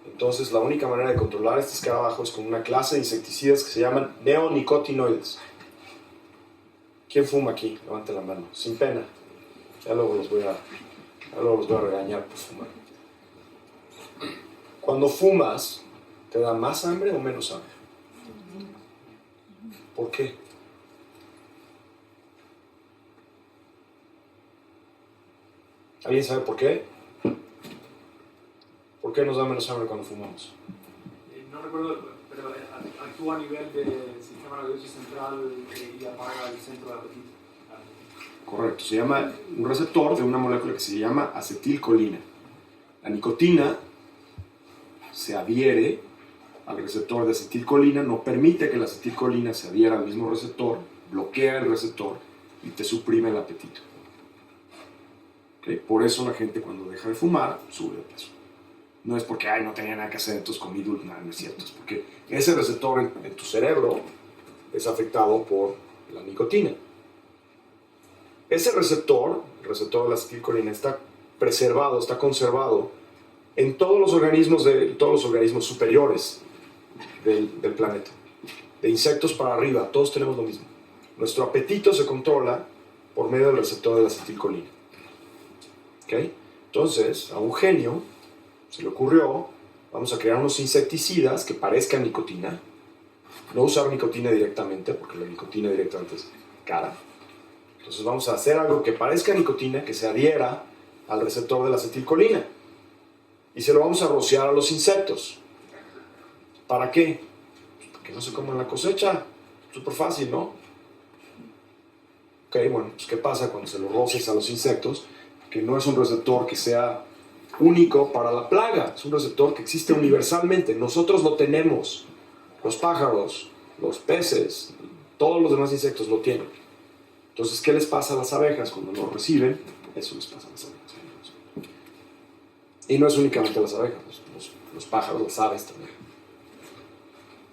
Entonces la única manera de controlar este escarabajo es con una clase de insecticidas que se llaman neonicotinoides. ¿Quién fuma aquí? Levante la mano, sin pena. Ya luego los voy a regañar por fumar. Cuando fumas, ¿te da más hambre o menos hambre? ¿Por qué? ¿Alguien sabe por qué? ¿Por qué nos da menos hambre cuando fumamos? No recuerdo, pero actúa a nivel del sistema nervioso central y apaga el centro de apetito. Correcto, se llama un receptor de una molécula que se llama acetilcolina. La nicotina se adhiere al receptor de acetilcolina, no permite que la acetilcolina se adhiera al mismo receptor, bloquea el receptor y te suprime el apetito. ¿Okay? Por eso la gente cuando deja de fumar sube de peso. No es porque no tenía nada que hacer, entonces comí dulce, no es cierto, es porque ese receptor en tu cerebro es afectado por la nicotina. Ese receptor, el receptor de la acetilcolina, está preservado, está conservado en todos los organismos superiores del planeta. De insectos para arriba, todos tenemos lo mismo. Nuestro apetito se controla por medio del receptor de la acetilcolina. ¿Okay? Entonces, a un genio se le ocurrió, vamos a crear unos insecticidas que parezcan nicotina. No usar nicotina directamente, porque la nicotina directamente es cara. Entonces vamos a hacer algo que parezca nicotina, que se adhiera al receptor de la acetilcolina. Y se lo vamos a rociar a los insectos. ¿Para qué? Para que no se coman la cosecha. Súper fácil, ¿no? Ok, bueno, pues ¿qué pasa cuando se lo roces a los insectos? Que no es un receptor que sea único para la plaga. Es un receptor que existe universalmente. Nosotros lo tenemos. Los pájaros, los peces, todos los demás insectos lo tienen. Entonces, ¿qué les pasa a las abejas cuando lo reciben? Eso les pasa a las abejas. Y no es únicamente a las abejas, los pájaros, las aves también.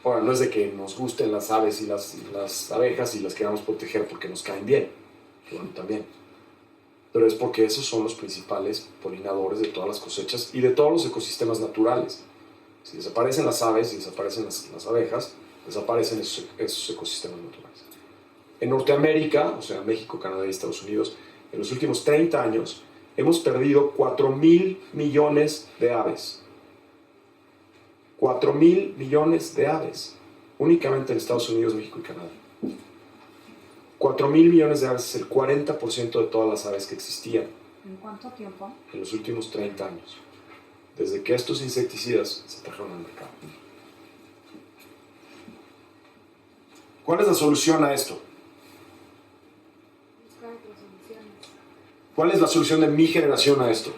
Ahora, no es de que nos gusten las aves y las abejas y las queramos proteger porque nos caen bien. Bueno, también. Pero es porque esos son los principales polinadores de todas las cosechas y de todos los ecosistemas naturales. Si desaparecen las aves y desaparecen las abejas, desaparecen esos ecosistemas naturales. En Norteamérica, o sea, México, Canadá y Estados Unidos, en los últimos 30 años hemos perdido 4.000 millones de aves. 4.000 millones de aves, únicamente en Estados Unidos, México y Canadá. 4.000 millones de aves es el 40% de todas las aves que existían. ¿En cuánto tiempo? En los últimos 30 años, desde que estos insecticidas se trajeron al mercado. ¿Cuál es la solución a esto? ¿Cuál es la solución de mi generación a esto?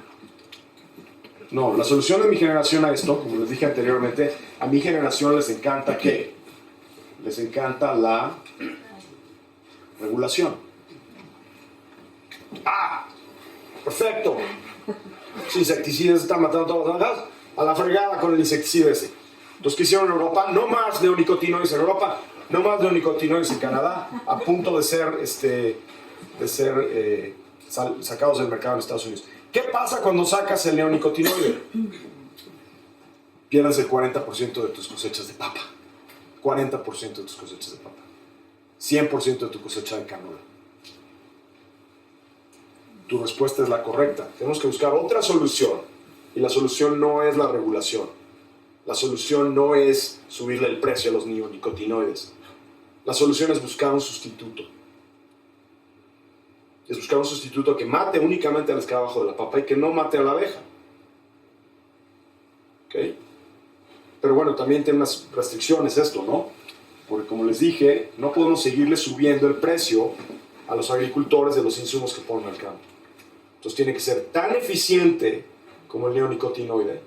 No, la solución de mi generación a esto, como les dije anteriormente, a mi generación les encanta ¿qué? Les encanta la regulación. ¡Ah! ¡Perfecto! Los insecticidas están matando a todas las abejas. a la fregada con el insecticida ese. Entonces, ¿qué hicieron en Europa? No más neonicotinoides en Europa, no más neonicotinoides en Canadá, a punto de ser, sacados del mercado en Estados Unidos. ¿Qué pasa cuando sacas el neonicotinoide? Pierdes el 40% de tus cosechas de papa, 40% de tus cosechas de papa, 100% de tu cosecha de canola. Tu respuesta es la correcta. Tenemos que buscar otra solución, y la solución no es la regulación. La solución no es subirle el precio a los neonicotinoides. La solución es buscar un sustituto. Es buscar un sustituto que mate únicamente al escarabajo de la papa y que no mate a la abeja. ¿Ok? Pero bueno, también tiene unas restricciones esto, ¿no? Porque como les dije, no podemos seguirle subiendo el precio a los agricultores de los insumos que ponen al campo. Entonces tiene que ser tan eficiente como el neonicotinoide,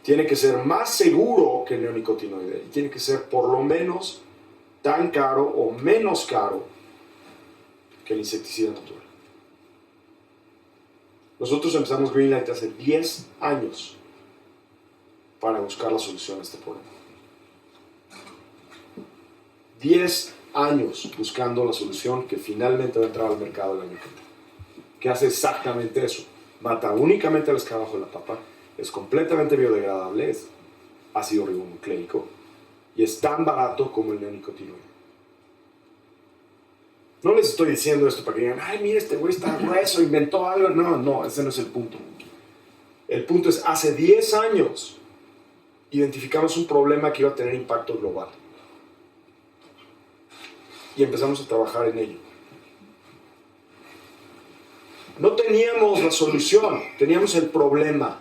tiene que ser más seguro que el neonicotinoide y tiene que ser por lo menos tan caro o menos caro que el insecticida natural. Nosotros empezamos Greenlight hace 10 años para buscar la solución a este problema. 10 años buscando la solución que finalmente va a entrar al mercado el año que viene. Que hace exactamente eso. Mata únicamente al escarabajo de la papa, es completamente biodegradable, es ácido ribonucleico y es tan barato como el neonicotinoide. No les estoy diciendo esto para que digan, ay, mira, este güey está grueso, inventó algo. No, ese no es el punto. El punto es, hace 10 años identificamos un problema que iba a tener impacto global. Y empezamos a trabajar en ello. No teníamos la solución, teníamos el problema.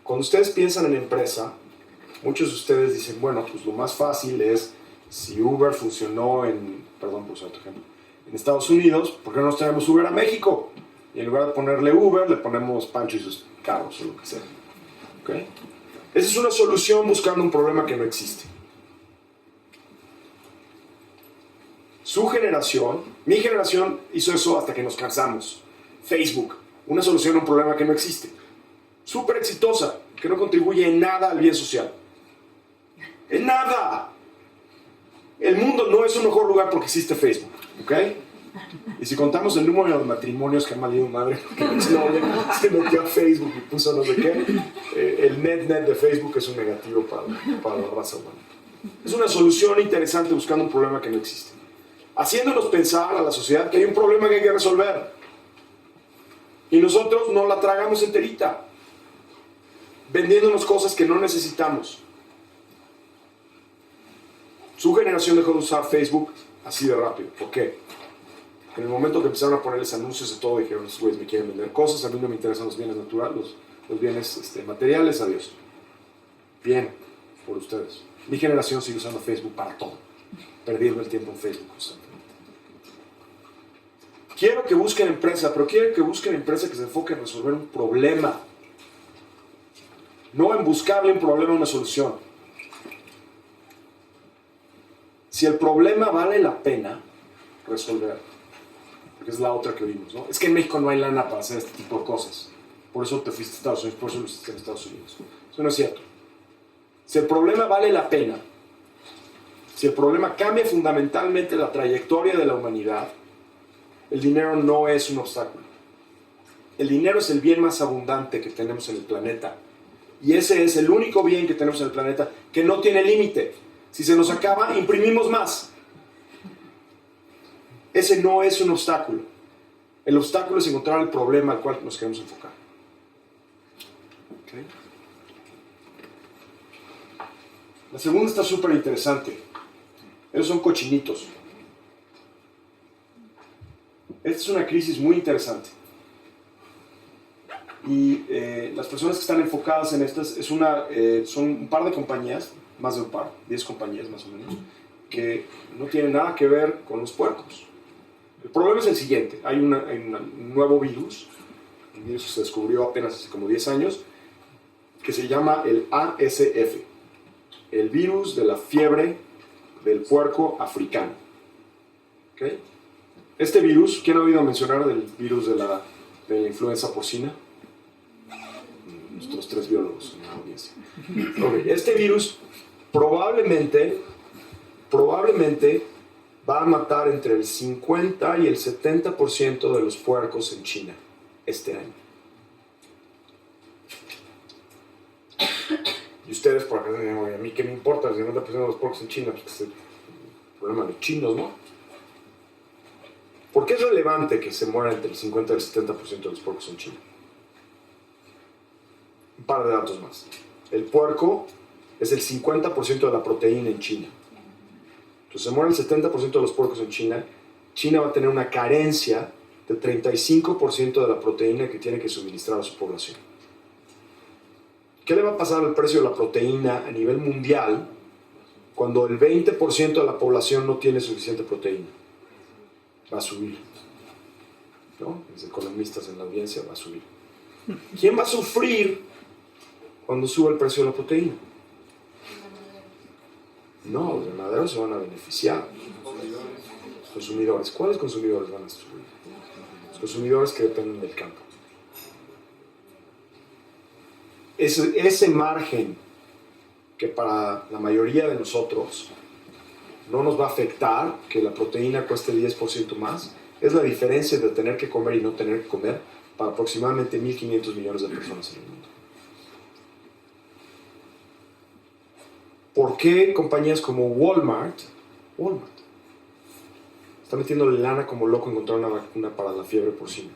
Cuando ustedes piensan en empresa, muchos de ustedes dicen, bueno, pues lo más fácil es, si Uber funcionó en Estados Unidos, ¿por qué no nos traemos Uber a México? Y en lugar de ponerle Uber, le ponemos Pancho y sus carros o lo que sea. ¿Okay? Esa es una solución buscando un problema que no existe. Su generación, mi generación hizo eso hasta que nos cansamos. Facebook, una solución a un problema que no existe. Súper exitosa, que no contribuye en nada al bien social. En nada. El mundo no es un mejor lugar porque existe Facebook, ¿ok? Y si contamos el número de matrimonios que han valido madre porque el exnovio se metió a Facebook y puso no sé qué, el net de Facebook es un negativo para la raza humana. Es una solución interesante buscando un problema que no existe. Haciéndonos pensar a la sociedad que hay un problema que hay que resolver. Y nosotros no la tragamos enterita, vendiéndonos cosas que no necesitamos. Su generación dejó de usar Facebook así de rápido. ¿Por qué? En el momento que empezaron a ponerles anuncios de todo, dijeron, estos güeyes me quieren vender cosas, a mí no me interesan los bienes naturales, los bienes materiales, adiós. Bien, por ustedes. Mi generación sigue usando Facebook para todo, perdiendo el tiempo en Facebook constantemente. Quiero que busquen empresa, pero quiero que busquen empresa que se enfoque en resolver un problema, no en buscarle un problema, una solución. Si el problema vale la pena resolver, porque es la otra que vimos, ¿no? Es que en México no hay lana para hacer este tipo de cosas. Por eso te fuiste a Estados Unidos, por eso lo hiciste en Estados Unidos. Eso no es cierto. Si el problema vale la pena, si el problema cambia fundamentalmente la trayectoria de la humanidad, el dinero no es un obstáculo. El dinero es el bien más abundante que tenemos en el planeta. Y ese es el único bien que tenemos en el planeta que no tiene límite. Si se nos acaba, imprimimos más. Ese no es un obstáculo. El obstáculo es encontrar el problema al cual nos queremos enfocar. ¿Okay? La segunda está súper interesante. Esos son cochinitos. Esta es una crisis muy interesante. Y las personas que están enfocadas en estas son un par de compañías, más de un par, 10 compañías más o menos, que no tienen nada que ver con los puercos. El problema es el siguiente: hay un nuevo virus, un virus que se descubrió apenas hace como 10 años, que se llama el ASF, el virus de la fiebre del puerco africano. ¿Okay? Este virus, ¿quién ha oído mencionar del virus de la influenza porcina? nuestros 3 biólogos en la audiencia. Okay. Este virus probablemente va a matar entre el 50 y el 70% de los puercos en China este año. Y ustedes por acá dicen, oye, a mí qué me importa el 50% de los puercos en China, pues es el problema de los chinos, ¿no? ¿Por qué es relevante que se muera entre el 50 y el 70% de los puercos en China? Un par de datos más. El puerco es el 50% de la proteína en China. Entonces se muere el 70% de los puercos en China. China va a tener una carencia de 35% de la proteína que tiene que suministrar a su población. ¿Qué le va a pasar al precio de la proteína a nivel mundial cuando el 20% de la población no tiene suficiente proteína? Va a subir, ¿no? Los economistas en la audiencia va a subir. ¿Quién va a sufrir cuando suba el precio de la proteína? No, los ganaderos se van a beneficiar. Los consumidores. ¿Cuáles consumidores van a sufrir? Los consumidores que dependen del campo. Ese margen que para la mayoría de nosotros no nos va a afectar, que la proteína cueste el 10% más, es la diferencia de tener que comer y no tener que comer para aproximadamente 1.500 millones de personas en el mundo. ¿Por qué compañías como Walmart está metiéndole lana como loco en encontrar una vacuna para la fiebre porcina?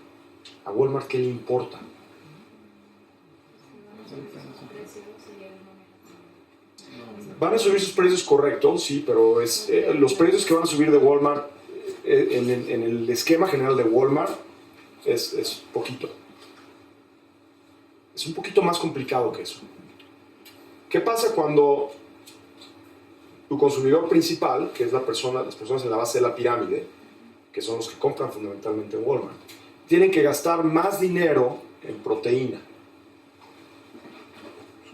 ¿A Walmart qué le importa? Van a subir sus precios, correcto, sí, pero los precios que van a subir de Walmart en el esquema general de Walmart es poquito. Es un poquito más complicado que eso. ¿Qué pasa cuando tu consumidor principal, que es las personas en la base de la pirámide, que son los que compran fundamentalmente en Walmart, tienen que gastar más dinero en proteína?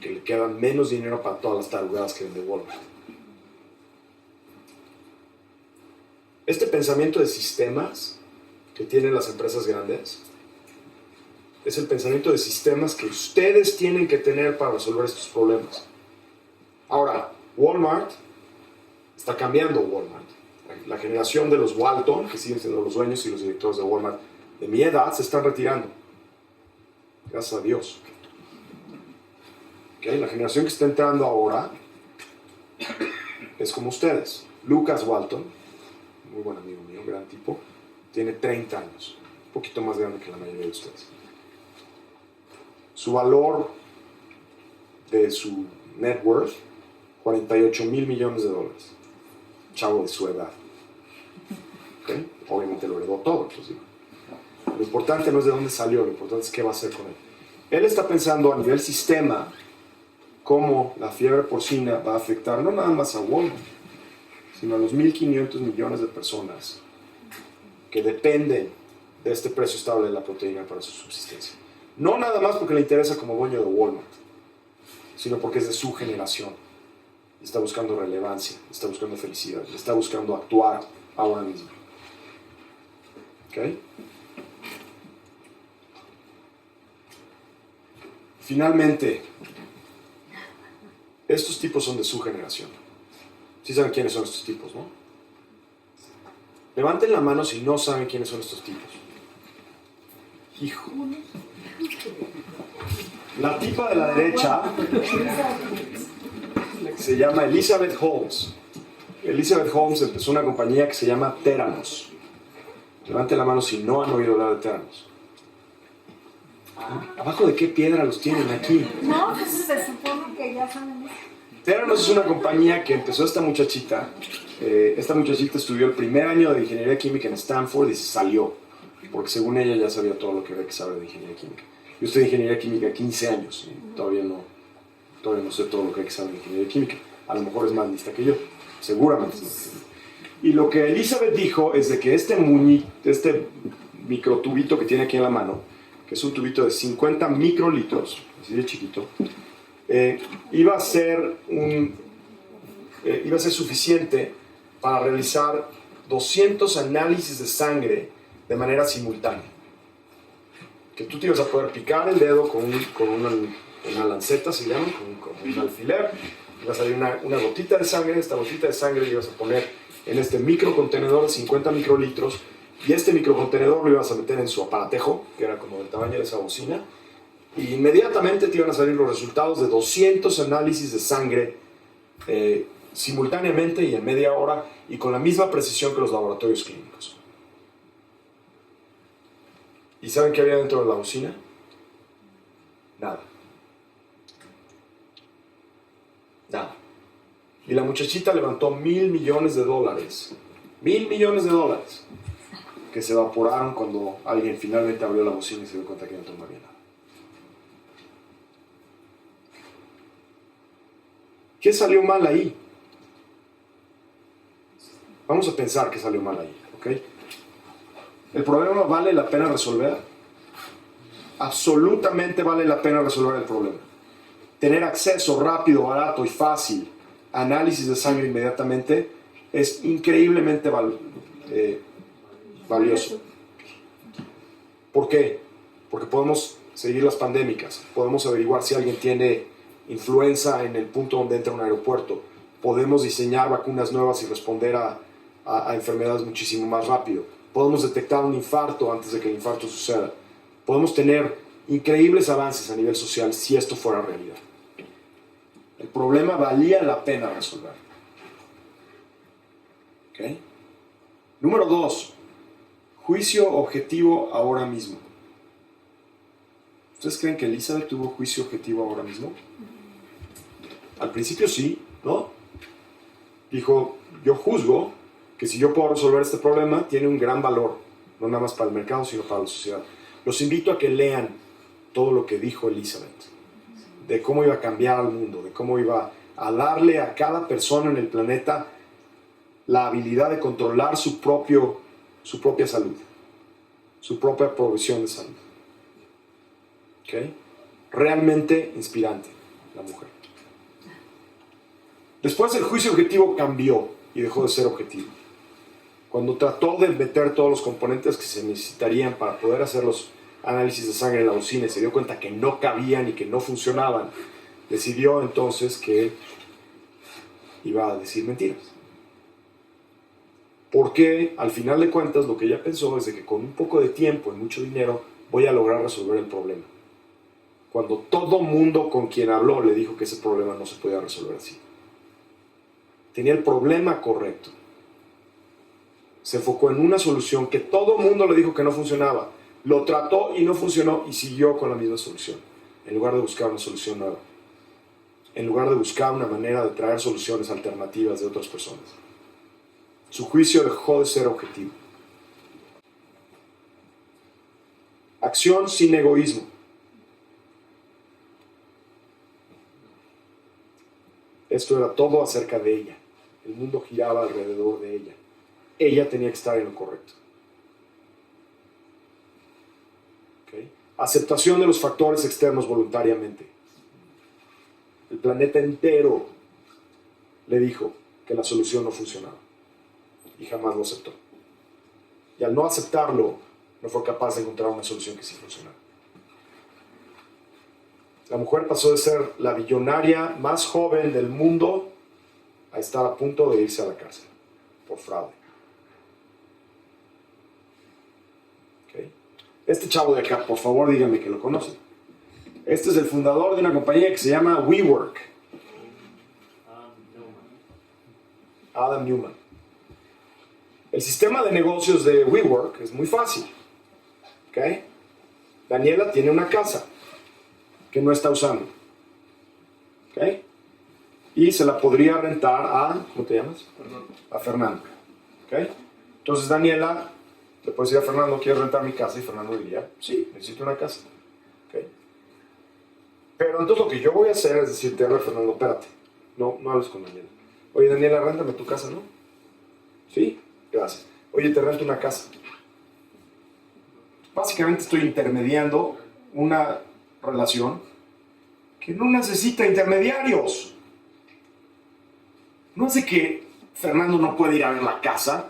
Que le queda menos dinero para todas las tarugadas que vende Walmart. Este pensamiento de sistemas que tienen las empresas grandes es el pensamiento de sistemas que ustedes tienen que tener para resolver estos problemas. Ahora, Walmart está cambiando. La generación de los Walton, que siguen siendo los dueños y los directores de Walmart de mi edad, se están retirando. Gracias a Dios. Okay, la generación que está entrando ahora es como ustedes. Lucas Walton, muy buen amigo mío, gran tipo, tiene 30 años, un poquito más grande que la mayoría de ustedes. Su valor de su net worth, $48 mil millones. Chavo de su edad. Okay, obviamente lo heredó todo. Entonces, lo importante no es de dónde salió, lo importante es qué va a hacer con él. Él está pensando a nivel sistema cómo la fiebre porcina va a afectar no nada más a Walmart, sino a los 1.500 millones de personas que dependen de este precio estable de la proteína para su subsistencia. No nada más porque le interesa como dueño de Walmart, sino porque es de su generación. Está buscando relevancia, está buscando felicidad, está buscando actuar ahora mismo. ¿Okay? Finalmente, estos tipos son de su generación. ¿Sí saben quiénes son estos tipos, no? Levanten la mano si no saben quiénes son estos tipos. Hijo. La tipa de la derecha se llama Elizabeth Holmes. Elizabeth Holmes empezó una compañía que se llama Theranos. Levanten la mano si no han oído hablar de Theranos. ¿Abajo de qué piedra los tienen aquí? No, pues se supone que ya saben eso. Theranos es una compañía que empezó esta muchachita. Esta muchachita estudió el primer año de ingeniería química en Stanford y se salió, porque según ella ya sabía todo lo que había que saber de ingeniería química. Yo estudié ingeniería química 15 años y todavía no sé todo lo que hay que saber de ingeniería química. A lo mejor es más lista que yo, seguramente es más lista. Y lo que Elizabeth dijo es de que este microtubito que tiene aquí en la mano, que es un tubito de 50 microlitros, así de chiquito, iba a ser suficiente para realizar 200 análisis de sangre de manera simultánea. Que tú te ibas a poder picar el dedo con una lanceta, se llama, como un alfiler. Iba a salir una gotita de sangre. Esta gotita de sangre la ibas a poner en este microcontenedor de 50 microlitros, y este microcontenedor lo ibas a meter en su aparatejo, que era como del tamaño de esa bocina, y inmediatamente te iban a salir los resultados de 200 análisis de sangre simultáneamente y en media hora, y con la misma precisión que los laboratorios clínicos. ¿Y saben qué había dentro de la bocina? Nada. Nada. Y la muchachita levantó $1,000 millones. $1,000 millones que se evaporaron cuando alguien finalmente abrió la bocina y se dio cuenta que no había nada. ¿Qué salió mal ahí? Vamos a pensar que salió mal ahí, ¿ok? ¿El problema vale la pena resolver? Absolutamente vale la pena resolver el problema. Tener acceso rápido, barato y fácil a análisis de sangre inmediatamente es increíblemente valioso. ¿Por qué? Porque podemos seguir las pandémicas, podemos averiguar si alguien tiene influenza en el punto donde entra un aeropuerto, podemos diseñar vacunas nuevas y responder a enfermedades muchísimo más rápido, podemos detectar un infarto antes de que el infarto suceda, podemos tener increíbles avances a nivel social si esto fuera realidad. El problema valía la pena resolver. ¿Ok? Número 2. Juicio objetivo ahora mismo. ¿Ustedes creen que Elizabeth tuvo juicio objetivo ahora mismo? Al principio sí, ¿no? Dijo, yo juzgo que si yo puedo resolver este problema, tiene un gran valor, no nada más para el mercado, sino para la sociedad. Los invito a que lean todo lo que dijo Elizabeth, de cómo iba a cambiar al mundo, de cómo iba a darle a cada persona en el planeta la habilidad de controlar su propia salud, su propia provisión de salud. ¿Okay? Realmente inspirante la mujer. Después el juicio objetivo cambió y dejó de ser objetivo. Cuando trató de meter todos los componentes que se necesitarían para poder hacer los análisis de sangre en la bocina y se dio cuenta que no cabían y que no funcionaban, decidió entonces que iba a decir mentiras. Porque al final de cuentas lo que ella pensó es de que con un poco de tiempo y mucho dinero voy a lograr resolver el problema. Cuando todo mundo con quien habló le dijo que ese problema no se podía resolver así. Tenía el problema correcto. Se enfocó en una solución que todo mundo le dijo que no funcionaba. Lo trató y no funcionó y siguió con la misma solución, en lugar de buscar una solución nueva. En lugar de buscar una manera de traer soluciones alternativas de otras personas. Su juicio dejó de ser objetivo. Acción sin egoísmo. Esto era todo acerca de ella. El mundo giraba alrededor de ella. Ella tenía que estar en lo correcto. ¿Okay? Aceptación de los factores externos voluntariamente. El planeta entero le dijo que la solución no funcionaba. Y jamás lo aceptó. Y al no aceptarlo, no fue capaz de encontrar una solución que sí funcionara. La mujer pasó de ser la billonaria más joven del mundo a estar a punto de irse a la cárcel por fraude. ¿Okay? Este chavo de acá, por favor, díganme que lo conocen. Este es el fundador de una compañía que se llama WeWork. Adam Neumann. El sistema de negocios de WeWork es muy fácil. ¿Okay? Daniela tiene una casa que no está usando. ¿Okay? Y se la podría rentar a, ¿cómo te llamas? A Fernando. ¿Okay? Entonces Daniela le puede decir a Fernando, quiero rentar mi casa, y Fernando diría, sí, necesito una casa. ¿Okay? Pero entonces lo que yo voy a hacer es decirte, a ver, Fernando, espérate, no hables con Daniela. Oye, Daniela, réntame tu casa, ¿no? Sí, gracias. Oye, te rento una casa. Básicamente estoy intermediando una relación que no necesita intermediarios. No es de que Fernando no puede ir a ver la casa,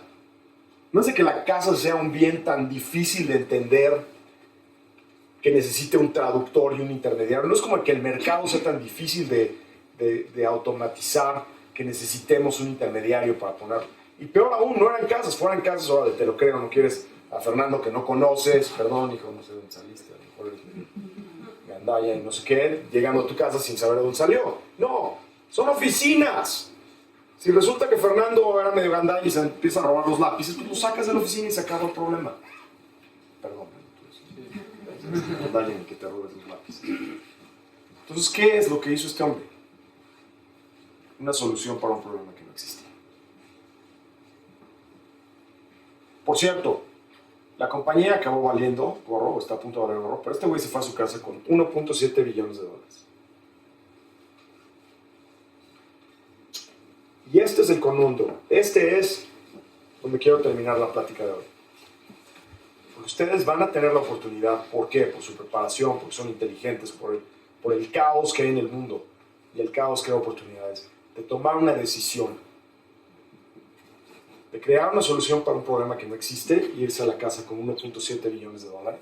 no es de que la casa sea un bien tan difícil de entender que necesite un traductor y un intermediario. No es como que el mercado sea tan difícil de automatizar que necesitemos un intermediario para poner. Y peor aún, no eran casas, fueran casas, órale, te lo creo, no quieres a Fernando que no conoces, perdón, hijo, no sé dónde saliste, a lo mejor eres de Gandaya y no sé qué, llegando a tu casa sin saber de dónde salió. No, son oficinas. Si resulta que Fernando era medio gandalla y se empieza a robar los lápices, pues lo sacas de la oficina y se acaba el problema. Perdón, gandalla en que te robes los lápices. Entonces, ¿qué es lo que hizo este hombre? Una solución para un problema que no existía. Por cierto, la compañía acabó valiendo gorro, está a punto de valer gorro, pero este güey se fue a su casa con 1.7 billones de dólares. Y este es el conundrum. Este es donde quiero terminar la plática de hoy. Porque ustedes van a tener la oportunidad, ¿por qué? Por su preparación, porque son inteligentes, por el caos que hay en el mundo. Y el caos crea oportunidades. De tomar una decisión. De crear una solución para un problema que no existe e irse a la casa con 1.7 billones de dólares.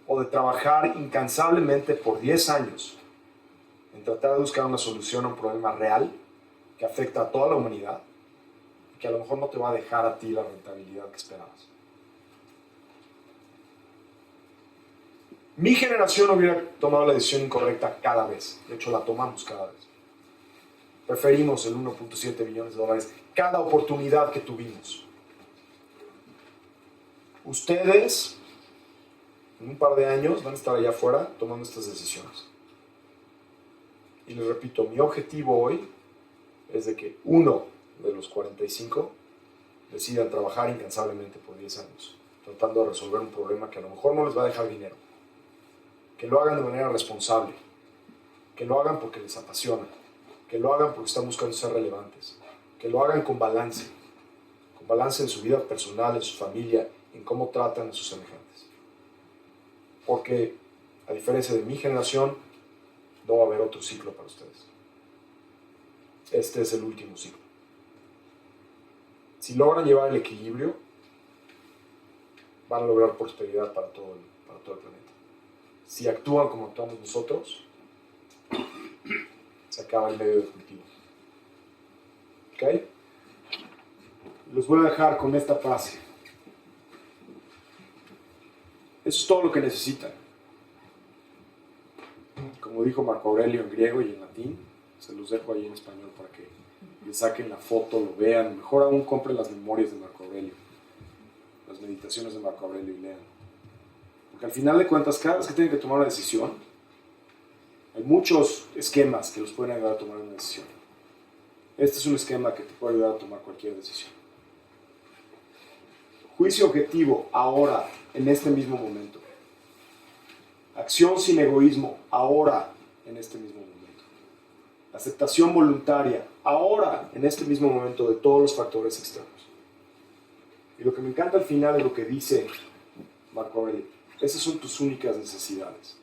O de trabajar incansablemente por 10 años en tratar de buscar una solución a un problema real que afecta a toda la humanidad y que a lo mejor no te va a dejar a ti la rentabilidad que esperabas. Mi generación hubiera tomado la decisión incorrecta cada vez. De hecho, la tomamos cada vez. Preferimos el 1.7 billones de dólares cada oportunidad que tuvimos. Ustedes, en un par de años, van a estar allá afuera tomando estas decisiones. Y les repito, mi objetivo hoy es de que uno de los 45 decidan trabajar incansablemente por 10 años, tratando de resolver un problema que a lo mejor no les va a dejar dinero. Que lo hagan de manera responsable, que lo hagan porque les apasiona, que lo hagan porque están buscando ser relevantes, que lo hagan con balance en su vida personal, en su familia, en cómo tratan a sus semejantes. Porque, a diferencia de mi generación, no va a haber otro ciclo para ustedes. Este es el último ciclo. Si logran llevar el equilibrio, van a lograr prosperidad para todo el planeta. Si actúan como actuamos nosotros, se acaba el medio de cultivo. ¿Ok? Los voy a dejar con esta frase. Eso es todo lo que necesitan. Como dijo Marco Aurelio en griego y en latín, se los dejo ahí en español para que le saquen la foto, lo vean. Mejor aún compren las memorias de Marco Aurelio, las meditaciones de Marco Aurelio y lean. Porque al final de cuentas, cada vez que tienen que tomar una decisión, hay muchos esquemas que los pueden ayudar a tomar una decisión. Este es un esquema que te puede ayudar a tomar cualquier decisión. Juicio objetivo, ahora, en este mismo momento. Acción sin egoísmo, ahora, en este mismo momento. Aceptación voluntaria, ahora, en este mismo momento, de todos los factores externos. Y lo que me encanta al final es lo que dice Marco Aurelio. Esas son tus únicas necesidades.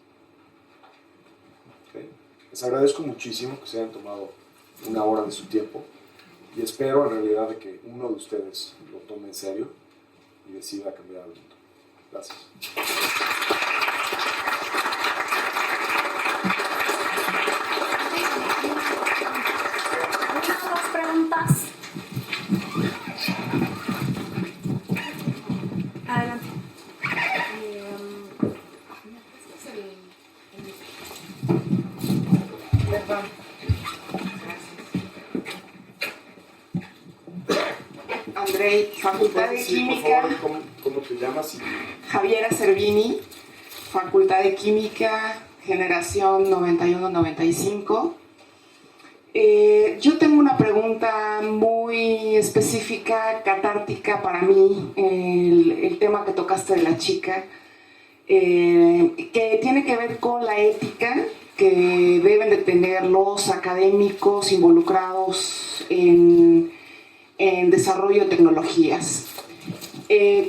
¿Okay? Les agradezco muchísimo que se hayan tomado una hora de su tiempo y espero en realidad de que uno de ustedes lo tome en serio y decida cambiar el mundo. Gracias. ¿Dos preguntas? Adelante. Perdón. Andrei, Facultad de Química. Por favor, ¿cómo te llamas? Javiera Servini, Facultad de Química, generación 91-95. Yo tengo una pregunta muy específica, catártica para mí, el tema que tocaste de la chica, que tiene que ver con la ética que deben de tener los académicos involucrados en desarrollo de tecnologías.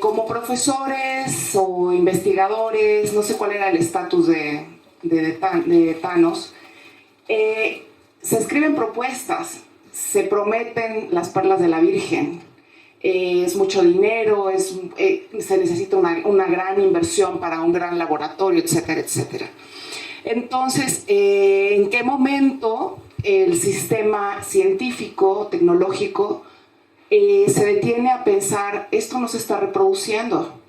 Como profesores o investigadores, no sé cuál era el estatus de Thanos, se escriben propuestas, se prometen las perlas de la Virgen, es mucho dinero, se necesita una gran inversión para un gran laboratorio, etcétera, etcétera. Entonces, ¿en qué momento el sistema científico, tecnológico, se detiene a pensar, esto no se está reproduciendo?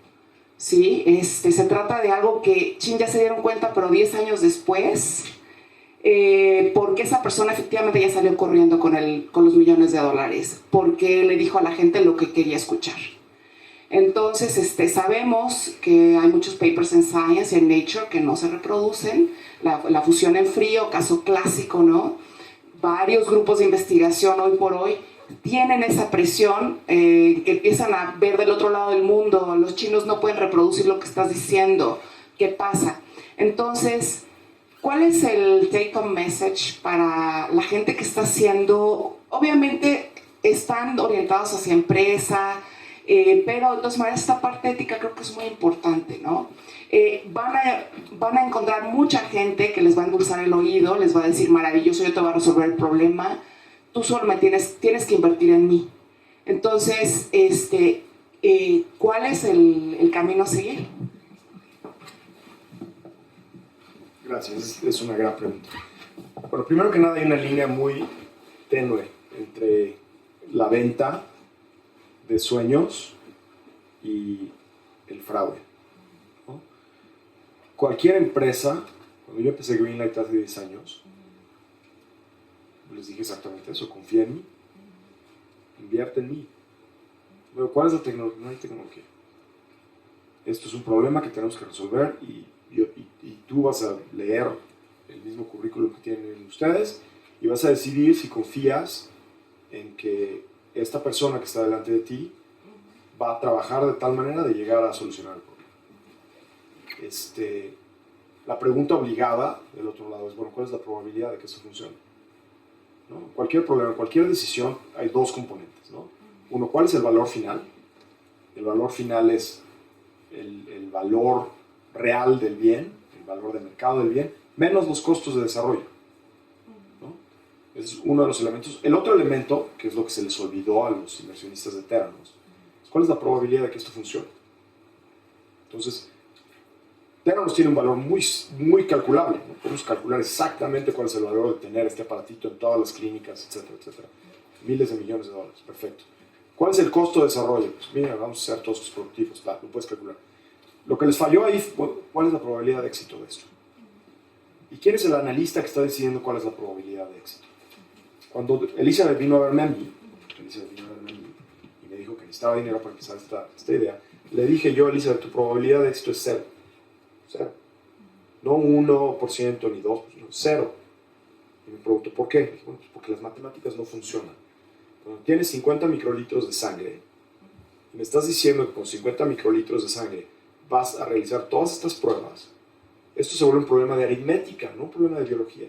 ¿Sí? Se trata de algo que, ya se dieron cuenta, pero 10 años después, porque esa persona efectivamente ya salió corriendo con los millones de dólares, porque le dijo a la gente lo que quería escuchar. Entonces, sabemos que hay muchos papers en Science y en Nature que no se reproducen, la fusión en frío, caso clásico, ¿no? Varios grupos de investigación hoy por hoy tienen esa presión, que empiezan a ver del otro lado del mundo, los chinos no pueden reproducir lo que estás diciendo, ¿qué pasa? Entonces, ¿cuál es el take-home message para la gente que está haciendo? Obviamente están orientados hacia empresa, pero de todas maneras esta parte ética creo que es muy importante, ¿no? Van a encontrar mucha gente que les va a endulzar el oído, les va a decir maravilloso, yo te voy a resolver el problema, tú solo tienes que invertir en mí. Entonces, ¿cuál es el camino a seguir? Gracias, es una gran pregunta. Bueno, primero que nada hay una línea muy tenue entre la venta de sueños y el fraude, ¿no? Cualquier empresa, cuando yo empecé Greenlight hace 10 años, les dije exactamente eso: confía en mí, invierte en mí. Pero ¿cuál es la tecnología? No hay tecnología. Esto es un problema que tenemos que resolver y tú vas a leer el mismo currículum que tienen ustedes y vas a decidir si confías en que esta persona que está delante de ti va a trabajar de tal manera de llegar a solucionar el problema. La pregunta obligada del otro lado es, bueno, ¿cuál es la probabilidad de que esto funcione? ¿No? Cualquier problema, cualquier decisión, hay dos componentes, ¿no? Uno, ¿cuál es el valor final? El valor final es el valor real del bien, el valor de mercado del bien, menos los costos de desarrollo, ¿no? Ese es uno de los elementos. El otro elemento, que es lo que se les olvidó a los inversionistas de Theranos, es cuál es la probabilidad de que esto funcione. Entonces, Theranos tiene un valor muy, muy calculable, ¿no? Podemos calcular exactamente cuál es el valor de tener este aparatito en todas las clínicas, etcétera, etcétera. Miles de millones de dólares, perfecto. ¿Cuál es el costo de desarrollo? Pues mira, vamos a hacer todos estos prototipos, lo puedes calcular. Lo que les falló ahí, ¿cuál es la probabilidad de éxito de esto? ¿Y quién es el analista que está decidiendo cuál es la probabilidad de éxito? Cuando Elizabeth vino a verme a mí, y me dijo que necesitaba dinero para empezar esta idea, le dije yo, Elizabeth, tu probabilidad de éxito es cero. Cero. No 1% ni 2%, cero. Y me pregunto, ¿por qué? Dije, bueno, pues porque las matemáticas no funcionan. Cuando tienes 50 microlitros de sangre, y me estás diciendo que con 50 microlitros de sangre vas a realizar todas estas pruebas, esto se vuelve un problema de aritmética, no un problema de biología.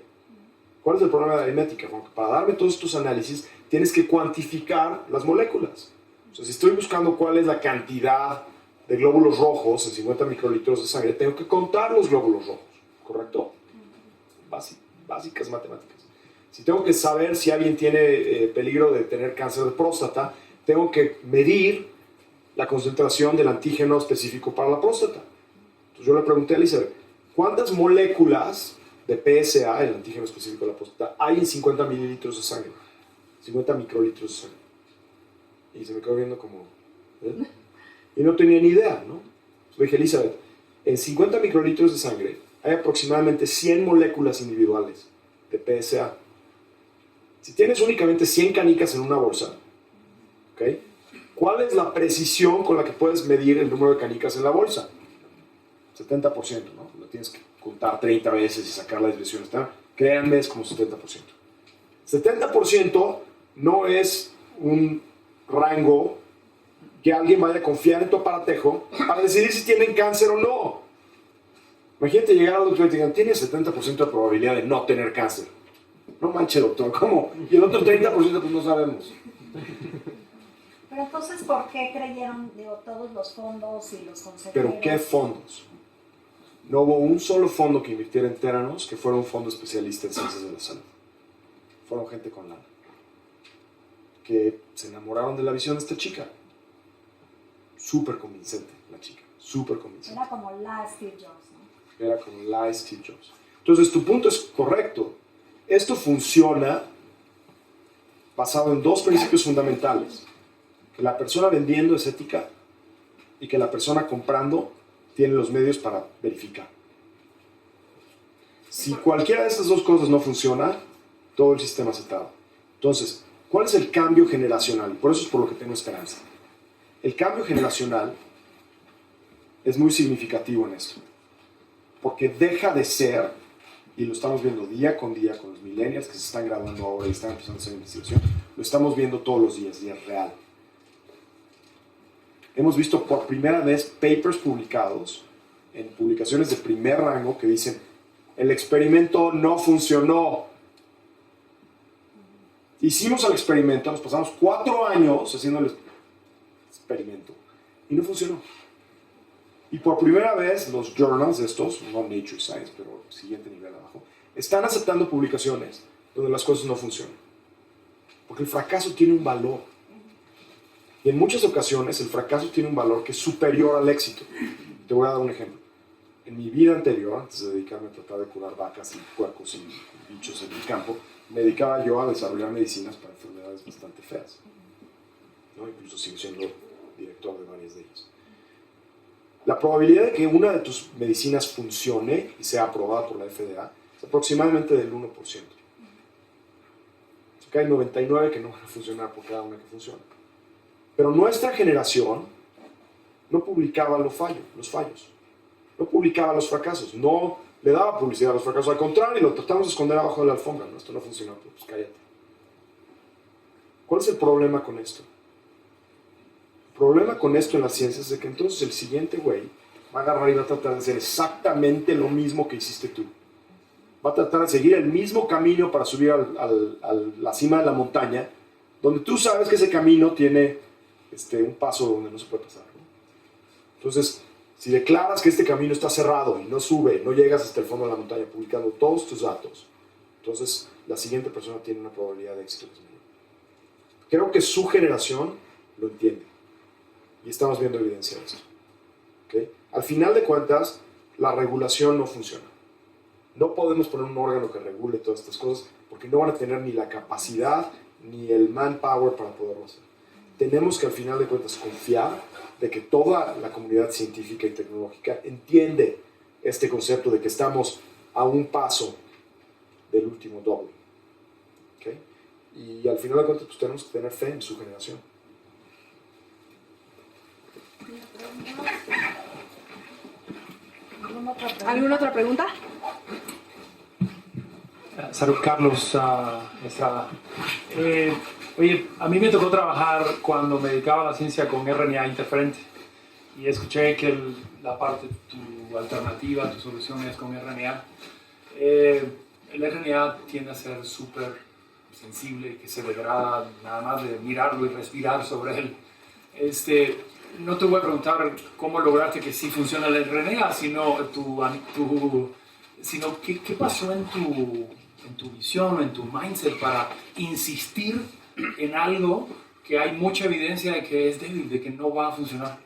¿Cuál es el problema de aritmética? Bueno, para darme todos estos análisis, tienes que cuantificar las moléculas. O sea, si estoy buscando cuál es la cantidad de glóbulos rojos en 50 microlitros de sangre, tengo que contar los glóbulos rojos, ¿correcto? Básicas matemáticas. Si tengo que saber si alguien tiene peligro de tener cáncer de próstata, tengo que medir la concentración del antígeno específico para la próstata. Entonces yo le pregunté a Elizabeth, ¿cuántas moléculas de PSA, el antígeno específico de la próstata, hay en 50 mililitros de sangre? 50 microlitros de sangre. Y se me quedó viendo como... Y no tenía ni idea, ¿no? Le dije, Elizabeth, en 50 microlitros de sangre hay aproximadamente 100 moléculas individuales de PSA. Si tienes únicamente 100 canicas en una bolsa, ¿ok? ¿Cuál es la precisión con la que puedes medir el número de canicas en la bolsa? 70%, ¿no? Lo tienes que contar 30 veces y sacar la desviación. Créanme, es como 70%. 70% no es un rango que alguien vaya a confiar en tu aparatejo para decidir si tienen cáncer o no. Imagínate llegar al doctor y te digan, tienes 70% de probabilidad de no tener cáncer. No manches, doctor, ¿cómo? Y el otro 30% pues no sabemos. Pero entonces, ¿por qué creyeron, todos los fondos y los consejeros? ¿Pero qué fondos? No hubo un solo fondo que invirtiera en Theranos que fuera un fondo especialista en ciencias de la salud. Fueron gente con lana, que se enamoraron de la visión de esta chica. súper convincente la chica, súper convincente. Era como la Steve Jobs, ¿no? Era como la Steve Jobs. Entonces, tu punto es correcto. Esto funciona basado en dos principios fundamentales. Que la persona vendiendo es ética y que la persona comprando tiene los medios para verificar. Si cualquiera de estas dos cosas no funciona, todo el sistema se traba. Entonces, ¿cuál es el cambio generacional? Por eso es por lo que tengo esperanza. El cambio generacional es muy significativo en esto. Porque deja de ser, y lo estamos viendo día con los millennials que se están graduando ahora y están empezando a hacer investigación, lo estamos viendo todos los días, y es real. Hemos visto por primera vez papers publicados en publicaciones de primer rango que dicen, el experimento no funcionó. Hicimos el experimento, nos pasamos 4 años haciendo el experimento y no funcionó. Y por primera vez los journals estos, no Nature Science, pero siguiente nivel abajo, están aceptando publicaciones donde las cosas no funcionan. Porque el fracaso tiene un valor. Y en muchas ocasiones el fracaso tiene un valor que es superior al éxito. Te voy a dar un ejemplo. En mi vida anterior, antes de dedicarme a tratar de curar vacas y puercos y bichos en el campo, me dedicaba yo a desarrollar medicinas para enfermedades bastante feas, ¿no? Incluso sigo siendo director de varias de ellas. La probabilidad de que una de tus medicinas funcione y sea aprobada por la FDA es aproximadamente del 1%. O sea que hay 99 que no van a funcionar por cada una que funciona. Pero nuestra generación no publicaba los fallos. No publicaba los fracasos. No le daba publicidad a los fracasos. Al contrario, lo tratamos de esconder abajo de la alfombra. No, esto no funcionó, pues cállate. ¿Cuál es el problema con esto? El problema con esto en las ciencias es de que entonces el siguiente güey va a agarrar y va a tratar de hacer exactamente lo mismo que hiciste tú. Va a tratar de seguir el mismo camino para subir a la cima de la montaña, donde tú sabes que ese camino tiene un paso donde no se puede pasar, ¿no? Entonces, si declaras que este camino está cerrado y no sube, no llegas hasta el fondo de la montaña publicando todos tus datos, entonces la siguiente persona tiene una probabilidad de éxito. Creo que su generación lo entiende y estamos viendo evidencia de esto. ¿Okay? Al final de cuentas, la regulación no funciona. No podemos poner un órgano que regule todas estas cosas porque no van a tener ni la capacidad ni el manpower para poderlo hacer. Tenemos que al final de cuentas confiar de que toda la comunidad científica y tecnológica entiende este concepto de que estamos a un paso del último doble. ¿Okay? Y al final de cuentas pues tenemos que tener fe en su generación. ¿Alguna otra pregunta? Salud, Carlos Estrada. Oye, a mí me tocó trabajar cuando me dedicaba a la ciencia con RNA interferente y escuché que la parte, tu alternativa, tu solución es con RNA. El RNA tiende a ser súper sensible, que se degrada nada más de mirarlo y respirar sobre él. No te voy a preguntar cómo lograste que sí funciona el RNA, sino qué pasó en tu visión, en tu mindset para insistir en algo que hay mucha evidencia de que es débil, de que no va a funcionar.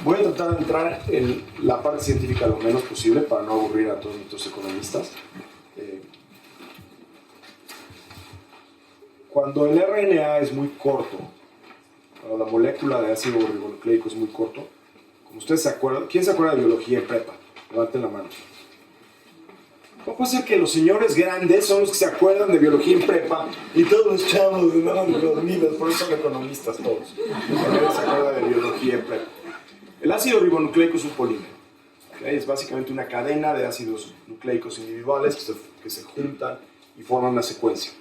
Voy a tratar de entrar en la parte científica lo menos posible para no aburrir a todos nuestros economistas. Cuando el RNA es muy corto, cuando la molécula de ácido ribonucleico es muy corto, como ustedes se acuerdan, ¿quién se acuerda de biología en prepa? Levanten la mano. ¿Cómo puede ser que los señores grandes son los que se acuerdan de biología en prepa y todos los chavos andaban dormidos? Por eso son economistas todos. Nadie se acuerda de biología en prepa. El ácido ribonucleico es un polímero. ¿Okay? Es básicamente una cadena de ácidos nucleicos individuales que se juntan y forman una secuencia.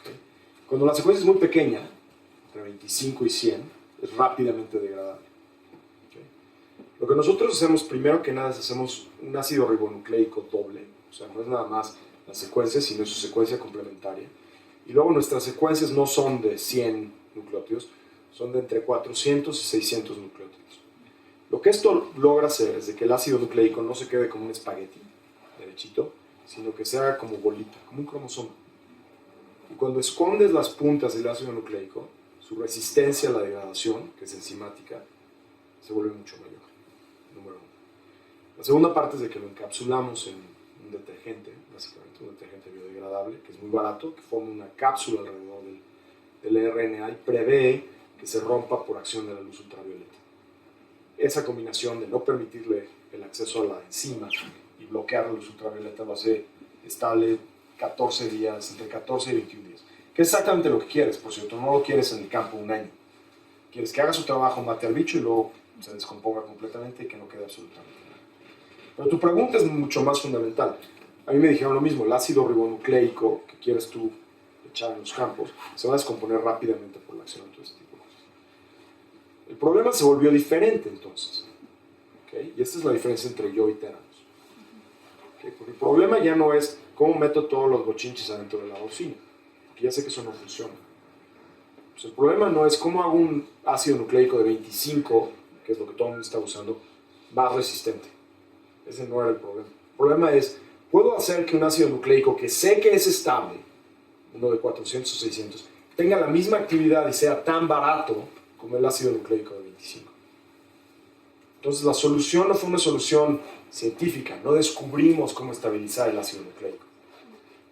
¿Okay? Cuando la secuencia es muy pequeña, entre 25 y 100, es rápidamente degradable. ¿Okay? Lo que nosotros hacemos, primero que nada, es hacemos un ácido ribonucleico doble. O sea, no es nada más la secuencia, sino su secuencia complementaria. Y luego nuestras secuencias no son de 100 nucleótidos, son de entre 400 y 600 nucleótidos. Lo que esto logra hacer es de que el ácido nucleico no se quede como un espagueti derechito, sino que se haga como bolita, como un cromosoma. Y cuando escondes las puntas del ácido nucleico, su resistencia a la degradación, que es enzimática, se vuelve mucho mayor, número uno. La segunda parte es de que lo encapsulamos en un detergente, básicamente un detergente biodegradable, que es muy barato, que forma una cápsula alrededor del RNA y prevé que se rompa por acción de la luz ultravioleta. Esa combinación de no permitirle el acceso a la enzima y bloquear la luz ultravioleta lo hace estable 14 días, entre 14 y 21 días. Que es exactamente lo que quieres, por cierto, no lo quieres en el campo un año. Quieres que haga su trabajo, mate al bicho y luego se descomponga completamente y que no quede absolutamente nada. Pero tu pregunta es mucho más fundamental. A mí me dijeron lo mismo, el ácido ribonucleico que quieres tú echar en los campos se va a descomponer rápidamente por la acción de todo este tipo de cosas. El problema se volvió diferente entonces. ¿Okay? Y esta es la diferencia entre yo y Teranos. ¿Okay? Porque el problema ya no es cómo meto todos los bochinches adentro de la bocina, porque ya sé que eso no funciona. Pues el problema no es cómo hago un ácido nucleico de 25, que es lo que todo el mundo está usando, más resistente. Ese no era el problema. El problema es, ¿puedo hacer que un ácido nucleico que sé que es estable, uno de 400 o 600, tenga la misma actividad y sea tan barato como el ácido nucleico de 25? Entonces la solución no fue una solución científica, no descubrimos cómo estabilizar el ácido nucleico.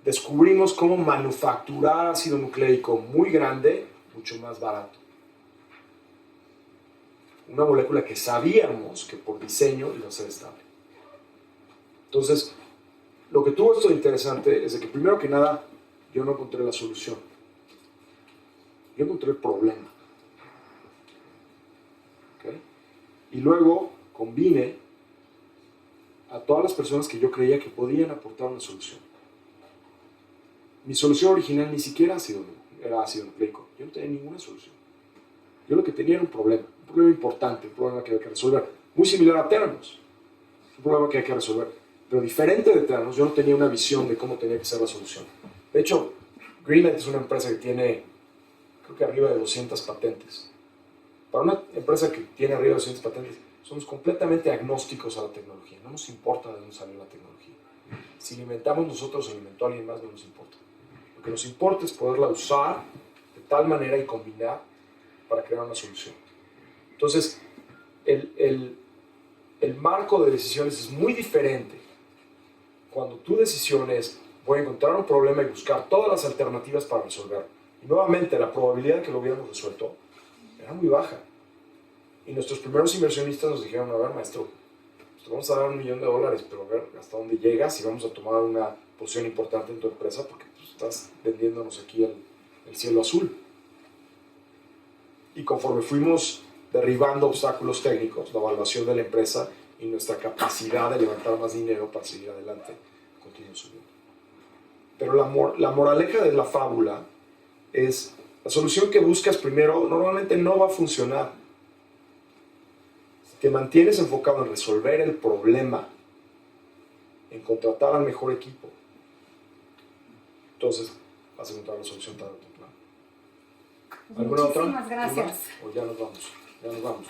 Descubrimos cómo manufacturar ácido nucleico muy grande, mucho más barato. Una molécula que sabíamos que por diseño iba a ser estable. Entonces, lo que tuvo esto de interesante es de que primero que nada, yo no encontré la solución. Yo encontré el problema. ¿Okay? Y luego combine a todas las personas que yo creía que podían aportar una solución. Mi solución original ni siquiera era ácido nucleico. Yo no tenía ninguna solución. Yo lo que tenía era un problema importante, un problema que había que resolver. Muy similar a Teranos. Un problema que hay que resolver. Pero diferente de Teranos, yo no tenía una visión de cómo tenía que ser la solución. De hecho, Greenlight es una empresa que tiene, creo que arriba de 200 patentes. Para una empresa que tiene arriba de 200 patentes, somos completamente agnósticos a la tecnología. No nos importa de dónde salió la tecnología. Si la inventamos nosotros o la inventó alguien más, no nos importa. Lo que nos importa es poderla usar de tal manera y combinar para crear una solución. Entonces, el marco de decisiones es muy diferente cuando tu decisión es voy a encontrar un problema y buscar todas las alternativas para resolverlo. Y nuevamente, la probabilidad de que lo hubiéramos resuelto era muy baja. Y nuestros primeros inversionistas nos dijeron, a ver, maestro, te vamos a dar $1 millón, pero a ver hasta dónde llegas y vamos a tomar una posición importante en tu empresa porque pues, estás vendiéndonos aquí el cielo azul. Y conforme fuimos derribando obstáculos técnicos, la evaluación de la empresa y nuestra capacidad de levantar más dinero para seguir adelante continuó subiendo. Pero la moraleja de la fábula es la solución que buscas primero normalmente no va a funcionar. Si te mantienes enfocado en resolver el problema, en contratar al mejor equipo, entonces vas a encontrar la solución tarde o temprano. ¿Alguna otra? Muchísimas gracias. ¿O ya nos vamos? Ya nos vamos.